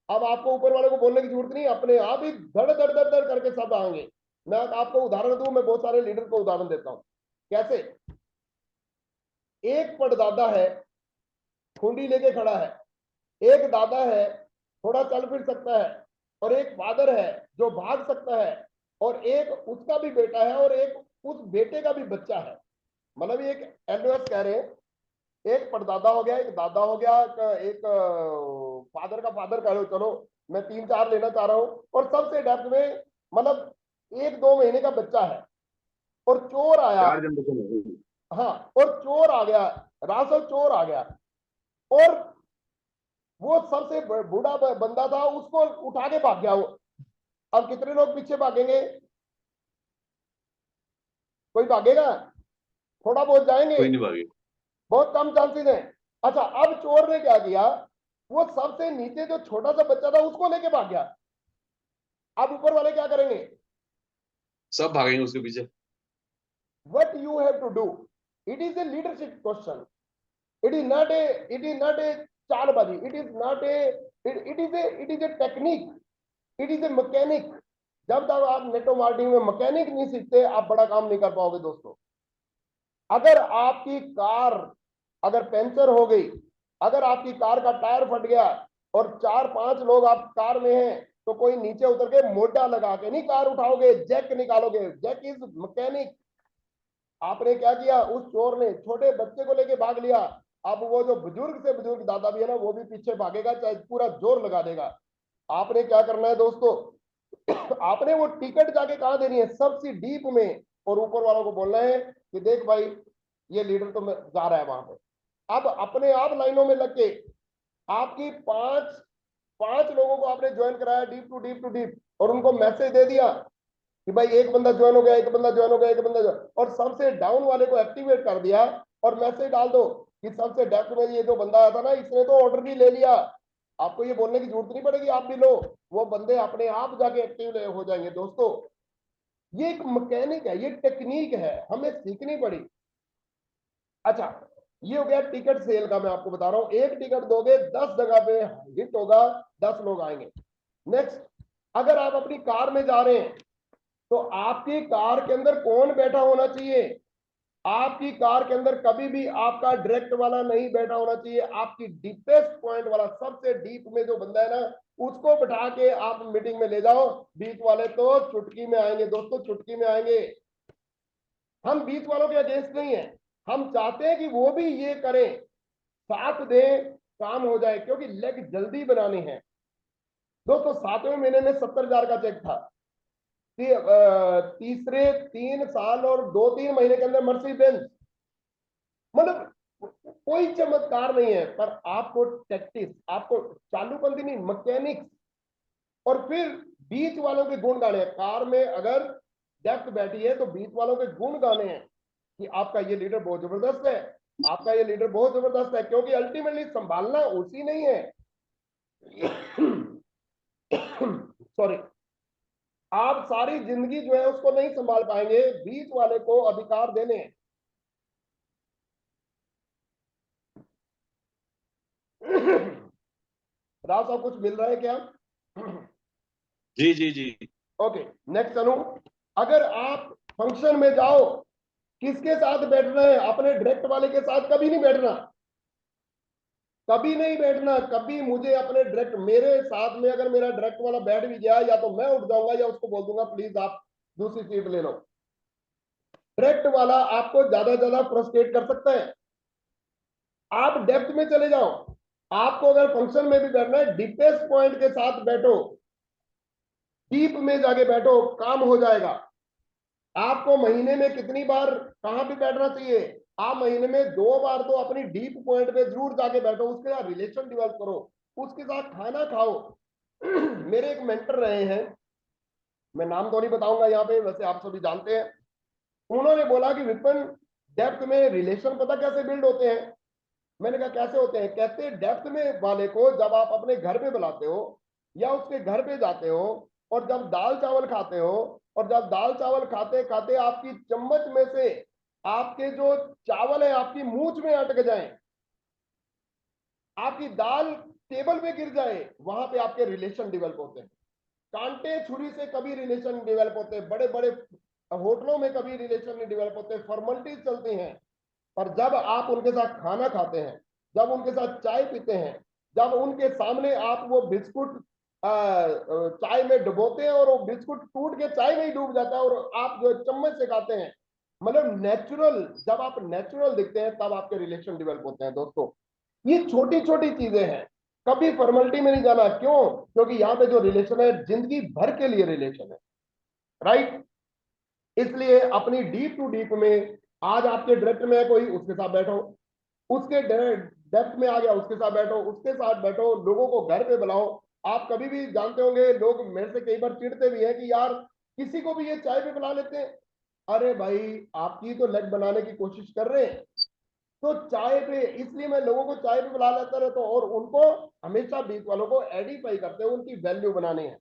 अब आपको ऊपर वाले को बोलने की जरूरत नहीं, अपने आप ही धड़ धड़ धड़ धड़ करके सब आएंगे। मैं आपको उदाहरण दूं, मैं बहुत सारे लीडर को उदाहरण देता हूं। कैसे, एक परदादा है, खूंडी लेके खड़ा है, एक दादा है थोड़ा चल फिर सकता है, और एक फादर है जो भाग सकता है, और एक उसका भी बेटा है, और एक उस बेटे का भी बच्चा है। मतलब ये एक एलओएस कह रहे हैं, एक परदादा हो गया, एक दादा हो गया, एक फादर का फादर कह लो, चलो मैं 3-4 लेना चाह रहा हूं, और सबसे डेप्थ में मतलब 1-2 महीने का बच्चा है, और चोर आया।
4 जनरेशन।
हाँ, और चोर आ गया, रासल चोर आ गया, और वो सबसे बूढ़ा बंदा था, उसको उठा के भाग गया वो। अब कितने लोग पीछे भागेंगे, कोई भागेगा, थोड़ा बहुत जाएंगे,
कोई नहीं भागे।
बहुत कम चांसेस हैं। अच्छा, अब चोर ने क्या किया, वो सबसे नीचे जो छोटा सा बच्चा था उसको लेके भाग गया। अब ऊपर वाले क्या करेंगे,
सब भागेंगे उसके पीछे।
what you have to do, it is a leadership question, it is not a चालबाजी, it is a technique, it is a mechanic। जब तक आप नेटो मार्केटिंग में मैकेनिक नहीं सीखते, आप बड़ा काम नहीं कर पाओगे दोस्तों। अगर आपकी कार अगर पंचर हो गई, अगर आपकी कार का टायर फट गया, और 4-5 लोग आप कार में हैं, तो कोई नीचे उतर के मोटा लगा के नहीं कार उठाओगे, जैक निकालोगे, जैक इज मैकेनिक। आपने क्या किया, उस चोर ने छोटे बच्चे को लेके भाग लिया। अब वो जो बुजुर्ग से बुजुर्ग दादा भी है ना, वो भी पीछे भागेगा, चाहे पूरा जोर लगा देगा। आपने क्या करना है दोस्तों, आपने वो टिकट जाके कहां देनी है, सबसे डीप में, और ऊपर वालों को बोलना है कि देख भाई ये लीडर तो जा रहा है वहां पे। अब अपने आप लाइनों में लग के, आपकी 5 लोगों को आपने ज्वाइन कराया deep to deep to deep, और उनको मैसेज दे दिया कि भाई एक बंदा ज्वाइन हो गया, एक बंदा ज्वाइन हो गया, एक बंदा और सबसे डाउन वाले को एक्टिवेट कर दिया, और मैसेज डाल दो कि सबसे डेप्थ में ये जो बंदा आया था ना, इसने तो ऑर्डर भी ले लिया, आपको ये बोलने की जरूरत नहीं पड़ेगी आप भी लो, वो बंदे अपने आप जाके एक्टिव हो जाएंगे। दोस्तों ये एक मैकेनिक है, ये टेक्निक है, हमें सीखनी पड़ी। अच्छा ये हो गया टिकट सेल का। मैं आपको बता रहा हूं, एक टिकट दोगे 10 जगह पे हिट होगा, 10 लोग आएंगे। नेक्स्ट, अगर आप अपनी कार में जा रहे हैं तो आपकी कार के अंदर कौन बैठा होना चाहिए? आपकी कार के अंदर कभी भी आपका डायरेक्ट वाला नहीं बैठा होना चाहिए। आपकी डीपेस्ट पॉइंट वाला, सबसे डीप में जो बंदा है ना, उसको बैठा के आप मीटिंग में ले जाओ। बीच वाले तो चुटकी में आएंगे दोस्तों, चुटकी में आएंगे। हम बीच वालों के अगेंस्ट नहीं है, हम चाहते हैं कि वो भी ये करें, साथ दें, काम हो जाए, क्योंकि लेग जल्दी बनानी है। दोस्तों 7वें महीने में 70,000 का चेक था, तीसरे 3 साल और 2-3 महीने के अंदर मर्सिडीज बेंज। मतलब कोई चमत्कार नहीं है, पर आपको टैक्टिस, आपको चालूबंदी नहीं, मैकेनिक्स। और फिर बीच वालों के गुण गाने हैं। कार में अगर डेप्थ बैठी है तो बीच वालों के गुण गाने हैं कि आपका ये लीडर बहुत जबरदस्त है, आपका ये लीडर बहुत जबरदस्त है, क्योंकि अल्टीमेटली संभालना उसी नहीं है। सॉरी, आप सारी जिंदगी जो है उसको नहीं संभाल पाएंगे, बीच वाले को अधिकार देने हैं। राव साहब कुछ मिल रहा है क्या?
जी जी जी।
ओके नेक्स्ट चलो। अगर आप फंक्शन में जाओ, किसके साथ बैठना है? अपने डायरेक्ट वाले के साथ कभी नहीं बैठना, कभी नहीं बैठना। कभी मुझे अपने डायरेक्ट, मेरे साथ में अगर मेरा डायरेक्ट वाला बैठ भी गया, या तो मैं उठ जाऊंगा या उसको बोल दूंगा प्लीज आप दूसरी सीट ले लो। डायरेक्ट वाला आपको ज्यादा ज्यादा फ्रस्ट्रेट कर सकता है। आप डेप्थ में चले जाओ, आपको अगर फंक्शन में भी बैठना है, डीपेस्ट पॉइंट के साथ बैठो, डीप में जाके बैठो, काम हो जाएगा। आपको महीने में कितनी बार कहां पे बैठना चाहिए? आप महीने में 2 बार तो अपनी डीप पॉइंट पे जरूर जाके बैठो, उसके साथ रिलेशन डेवलप करो, उसके साथ खाना खाओ। मेरे एक मेंटर रहे हैं, मैं नाम तो नहीं बताऊंगा यहाँ पे, वैसे आप सभी जानते हैं। उन्होंने बोला कि विपिन, डेप्थ में रिलेशन पता कैसे बिल्ड होते हैं? मैंने कहा कैसे होते हैं? कहते डेप्थ में वाले को जब आप अपने घर पे बुलाते हो या उसके घर पे जाते हो, और जब दाल चावल खाते हो, और जब दाल चावल खाते खाते आपकी चम्मच में से आपके जो चावल है आपकी मूंछ में अटक जाए, आपकी दाल टेबल पे गिर जाए, वहां पे आपके रिलेशन डेवलप होते हैं। कांटे छुरी से कभी रिलेशन डेवलप होते हैं, बड़े बड़े होटलों में कभी रिलेशन नहीं डेवलप होते, फॉर्मेलिटीज चलती हैं। पर जब आप उनके साथ खाना खाते हैं, जब उनके साथ चाय पीते हैं, जब उनके सामने आप वो बिस्कुट चाय में डुबोते हैं और वो बिस्कुट टूट के चाय में ही डूब जाता है, और आप जो चम्मच से खाते हैं, मतलब नेचुरल, जब आप नेचुरल दिखते हैं तब आपके रिलेशन डेवलप होते हैं। दोस्तों ये छोटी छोटी चीजें हैं, कभी फॉर्मेलिटी में नहीं जाना। क्यों? क्योंकि यहाँ पे जो रिलेशन है जिंदगी भर के लिए रिलेशन है, राइट? इसलिए अपनी डीप टू डीप में, आज आपके डायरेक्ट में है कोई, उसके साथ बैठो, उसके डेप्थ में आ गया उसके साथ बैठो, उसके साथ बैठो, लोगों को घर पे बुलाओ। आप कभी भी जानते होंगे, लोग मेरे से कई बार चिढ़ते भी हैं कि यार किसी को भी ये चाय पे बुला लेते हैं। अरे भाई, आपकी तो लेग बनाने की कोशिश कर रहे हैं, तो चाय पे, इसलिए मैं लोगों को चाय पे बुला लेता रहता हूँ, और उनको हमेशा बीच वालों को एडिफाई करते हैं, उनकी वैल्यू बनानी है।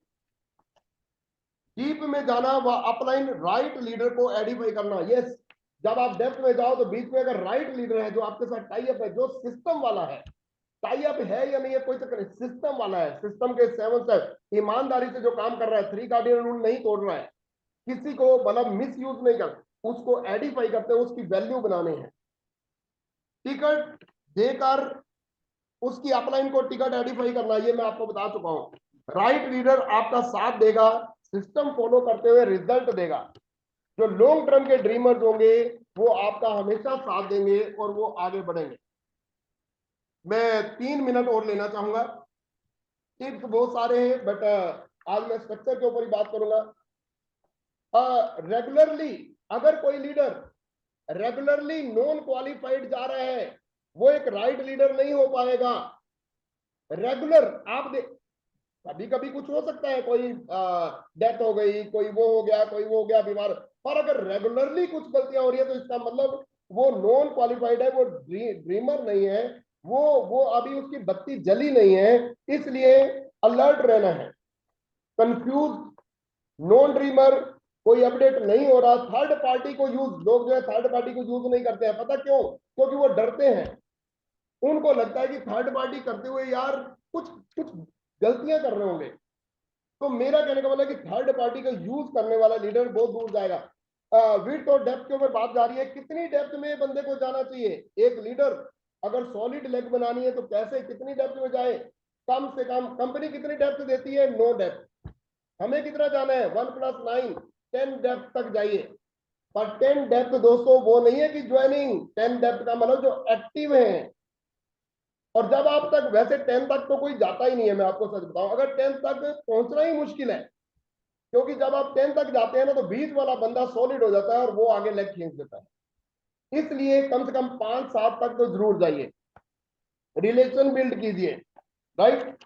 डीप में जाना व अपलाइन राइट लीडर को एडिफाई करना। यस, जब आप डेप्थ में जाओ तो बीच में अगर राइट लीडर है जो आपके साथ टाई अप है, जो सिस्टम वाला है, टाई अप है या नहीं है कोई चक्कर नहीं, सिस्टम वाला है, सिस्टम के 7 स्टेप, ईमानदारी से जो काम कर रहा है, 3 कार्डिनल रूल नहीं तोड़ रहा है, किसी को मतलब मिस यूज नहीं कर, उसको एडिफाई करते हैं, उसकी वैल्यू बनानी है। टिकट देकर उसकी अपलाइन को टिकट एडिफाई करना, ये मैं आपको बता चुका हूं। राइट लीडर आपका साथ देगा, सिस्टम फॉलो करते हुए रिजल्ट देगा। जो लॉन्ग टर्म के ड्रीमर्स होंगे वो आपका हमेशा साथ देंगे और वो आगे बढ़ेंगे। मैं 3 मिनट और लेना चाहूंगा। टिप्स बहुत सारे हैं, बट आज मैं स्ट्रक्चर के ऊपर ही बात करूंगा। रेगुलरली, अगर कोई लीडर रेगुलरली नॉन क्वालिफाइड जा रहा है, वो एक राइट लीडर नहीं हो पाएगा। रेगुलर आप कभी कभी कुछ हो सकता है, कोई डेथ हो गई, कोई वो हो गया, कोई वो हो गया बीमार, पर अगर रेगुलरली कुछ गलतियां हो रही है तो इसका मतलब वो नॉन क्वालिफाइड है, वो ड्रीमर नहीं है, वो अभी उसकी बत्ती जली नहीं है, इसलिए अलर्ट रहना है। कंफ्यूज, नॉन ड्रीमर, कोई अपडेट नहीं हो रहा, थर्ड पार्टी को यूज, लोग जो है थर्ड पार्टी को यूज नहीं करते हैं, पता क्यों? क्योंकि वो डरते हैं। उनको लगता है कि थर्ड पार्टी करते हुए यार कुछ कुछ गलतियां कर रहे होंगे। तो मेरा कहने का मतलब है कि थर्ड पार्टी का यूज करने वाला लीडर बहुत दूर जाएगा। विड्थ और डेप्थ के ऊपर बात जा रही है, कितनी डेप्थ में बंदे को जाना चाहिए एक लीडर? अगर सॉलिड लेग बनानी है तो कैसे, कितनी डेप्थ में जाए? कम से कम कंपनी कितनी डेप्थ देती है? No depth. हमें कितना जाना है? 1+9, 10 डेप्थ तक जाइए। पर 10 डेप्थ दोस्तों वो नहीं है कि ज्वाइनिंग, 10 डेप्थ का मतलब जो एक्टिव है। और जब आप तक, वैसे 10 तक तो कोई जाता ही नहीं है, मैं आपको सच बताऊं, अगर 10 तक पहुंचना ही मुश्किल है। क्योंकि जब आप 10 तक जाते हैं ना तो बीच वाला बंदा सॉलिड हो जाता है और वो आगे लेग खींच देता है। इसलिए कम से कम 5-7 तक तो जरूर जाइए, रिलेशन बिल्ड कीजिए। राइट?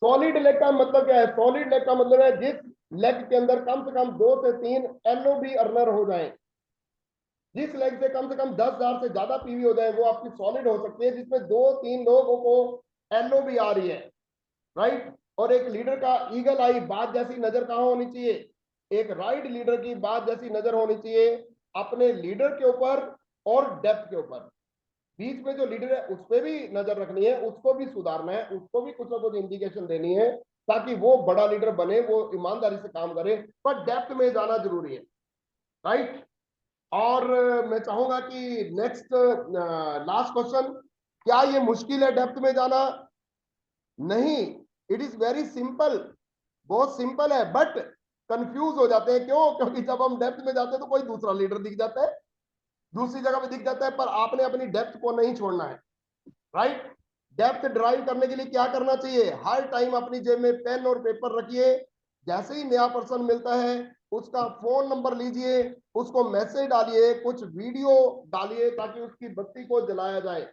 सॉलिड लेग का मतलब क्या है? सॉलिड लेग का मतलब है जिस लेग के अंदर कम से कम 2 से 3 एलओबी अर्नर हो जाए, जिस लेग से कम 10,000 से ज्यादा पीवी हो जाए, वो आपकी सॉलिड हो सकती है, जिसमें 2-3 लोगों को एलओबी आ रही है। राइट? और एक लीडर का ईगल आई, बात जैसी नजर कहां होनी चाहिए? एक राइट लीडर की बात जैसी नजर होनी चाहिए अपने लीडर के ऊपर और डेप्थ के ऊपर। बीच में जो लीडर है उस पर भी नजर रखनी है, उसको भी सुधारना है, उसको भी कुछ ना कुछ इंडिकेशन देनी है ताकि वो बड़ा लीडर बने, वो ईमानदारी से काम करे। पर डेप्थ में जाना जरूरी है। राइट? और मैं चाहूंगा कि नेक्स्ट लास्ट क्वेश्चन, क्या ये मुश्किल है डेप्थ में जाना? नहीं, इट इज वेरी सिंपल, बहुत सिंपल है। बट कंफ्यूज हो जाते हैं, क्यों? क्योंकि जब हम डेप्थ में जाते हैं तो कोई दूसरा लीडर दिख जाता है, दूसरी जगह पे दिख जाता है, पर आपने अपनी डेप्थ को नहीं छोड़ना है। राइट? डेप्थ ड्राइव करने के लिए क्या करना चाहिए? हर टाइम अपनी जेब में पेन और पेपर रखिए। जैसे ही नया पर्सन मिलता है उसका फोन नंबर लीजिए, उसको मैसेज डालिए, कुछ वीडियो डालिए ताकि उसकी बत्ती को जलाया जाए।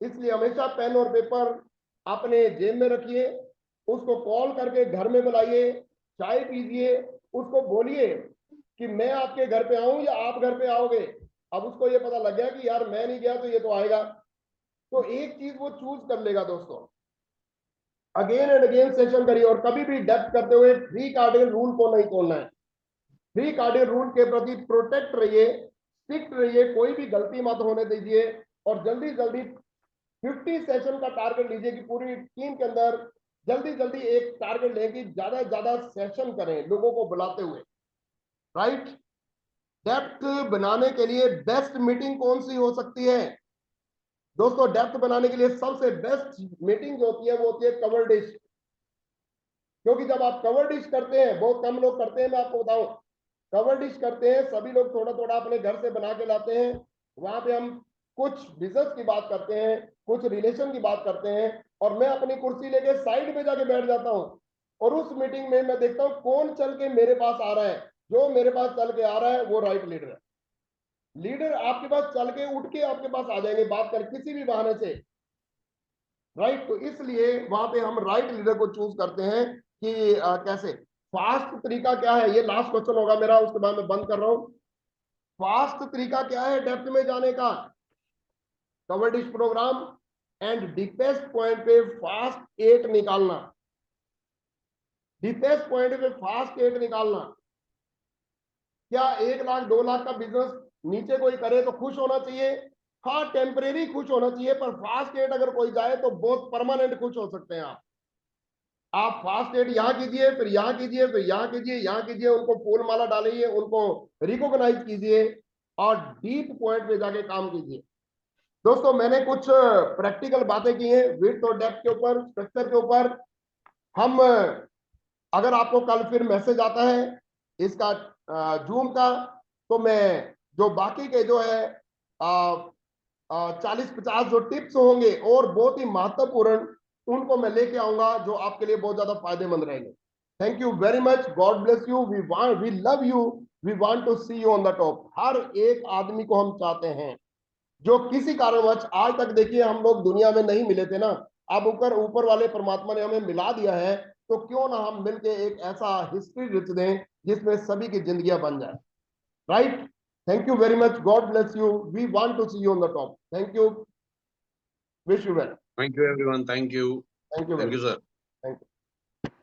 इसलिए हमेशा पेन और पेपर अपने जेब में रखिए। उसको कॉल करके घर में बुलाइए, चाय पीजिए, उसको बोलिए कि मैं आपके घर पे आऊं या आप घर पे आओगे। अब उसको ये पता लग गया कि यार मैं नहीं गया तो ये तो आएगा, तो एक चीज वो चूज कर लेगा दोस्तों। अगेन एंड अगेन सेशन करिए, और कभी भी डेप्थ करते हुए फ्री कार्डियल रूल को नहीं तोड़ना है। फ्री कार्डियल रूल के प्रति प्रोटेक्ट रहिए, स्ट्रिक्ट रहिए, कोई भी गलती मत होने दीजिए। और जल्दी जल्दी 50 सेशन का टारगेट लीजिए कि पूरी टीम के अंदर जल्दी जल्दी एक टारगेट लें कि ज्यादा से ज्यादा सेशन करें लोगों को बुलाते हुए। राइट? डेप्थ बनाने के लिए बेस्ट मीटिंग कौन सी हो सकती है? दोस्तों डेप्थ बनाने के लिए सबसे बेस्ट मीटिंग जो होती है वो होती है कवर डिश। क्योंकि जब आप कवर डिश करते हैं, बहुत कम लोग करते हैं, मैं आपको बताऊं, कवर डिश करते हैं सभी लोग थोड़ा थोड़ा अपने घर से बना के लाते हैं। वहां पे हम कुछ बिजनेस की बात करते हैं, कुछ रिलेशन की बात करते हैं, और मैं अपनी कुर्सी लेके साइड में जाके बैठ जाता हूं। और उस मीटिंग में मैं देखता हूं कौन चल के मेरे पास आ रहा है। जो मेरे पास चल के आ रहा है वो राइट लीडर है। लीडर आपके पास चल के उठ के आपके पास आ जाएंगे बात कर किसी भी बहाने से। राइट? तो इसलिए वहां पे हम राइट लीडर को चूज करते हैं कि कैसे। फास्ट तरीका क्या है? ये लास्ट क्वेश्चन होगा मेरा, उसके बाद मैं बंद कर रहा हूं। फास्ट तरीका क्या है डेप्थ में जाने का? Cover dish program and deepest point पे फास्ट 8 निकालना। डीपेस्ट पॉइंट पे फास्ट 8 निकालना। क्या 1 लाख 2 लाख का बिजनेस नीचे कोई करे तो खुश होना चाहिए? हाँ, टेम्परेरी खुश होना चाहिए, पर फास्ट 8 अगर कोई जाए तो बहुत परमानेंट खुश हो सकते हैं आप फास्ट एड यहाँ कीजिए, फिर यहाँ कीजिए, फिर यहाँ कीजिए, यहाँ कीजिए, उनको फूल माला डालिए, उनको रिकॉग्नाइज कीजिए, और डीप पॉइंट पे जाके काम कीजिए। दोस्तों मैंने कुछ प्रैक्टिकल बातें की हैं विड्थ और डेप्थ के ऊपर, स्ट्रक्चर के ऊपर। हम अगर आपको कल फिर मैसेज आता है इसका जूम का, तो मैं जो बाकी के जो है 40-50 जो टिप्स होंगे और बहुत ही महत्वपूर्ण, उनको मैं लेके आऊंगा जो आपके लिए बहुत ज्यादा फायदेमंद रहेंगे। Thank you very much, God bless you, we love you, we want to see you on the top. हर एक आदमी को हम चाहते हैं जो किसी कारणवश आज तक, देखिए हम लोग दुनिया में नहीं मिले थे ना, अब ऊपर ऊपर वाले परमात्मा ने हमें मिला दिया है, तो क्यों ना हम मिलके एक ऐसा हिस्ट्री रच दें जिसमें सभी की जिंदगियां बन जाए। Right? Thank you very much, God bless you, we want to see you on the top. Thank you. Wish you well.
Thank you, everyone. Thank you.
Thank you
Thank you, sir.
Thank you.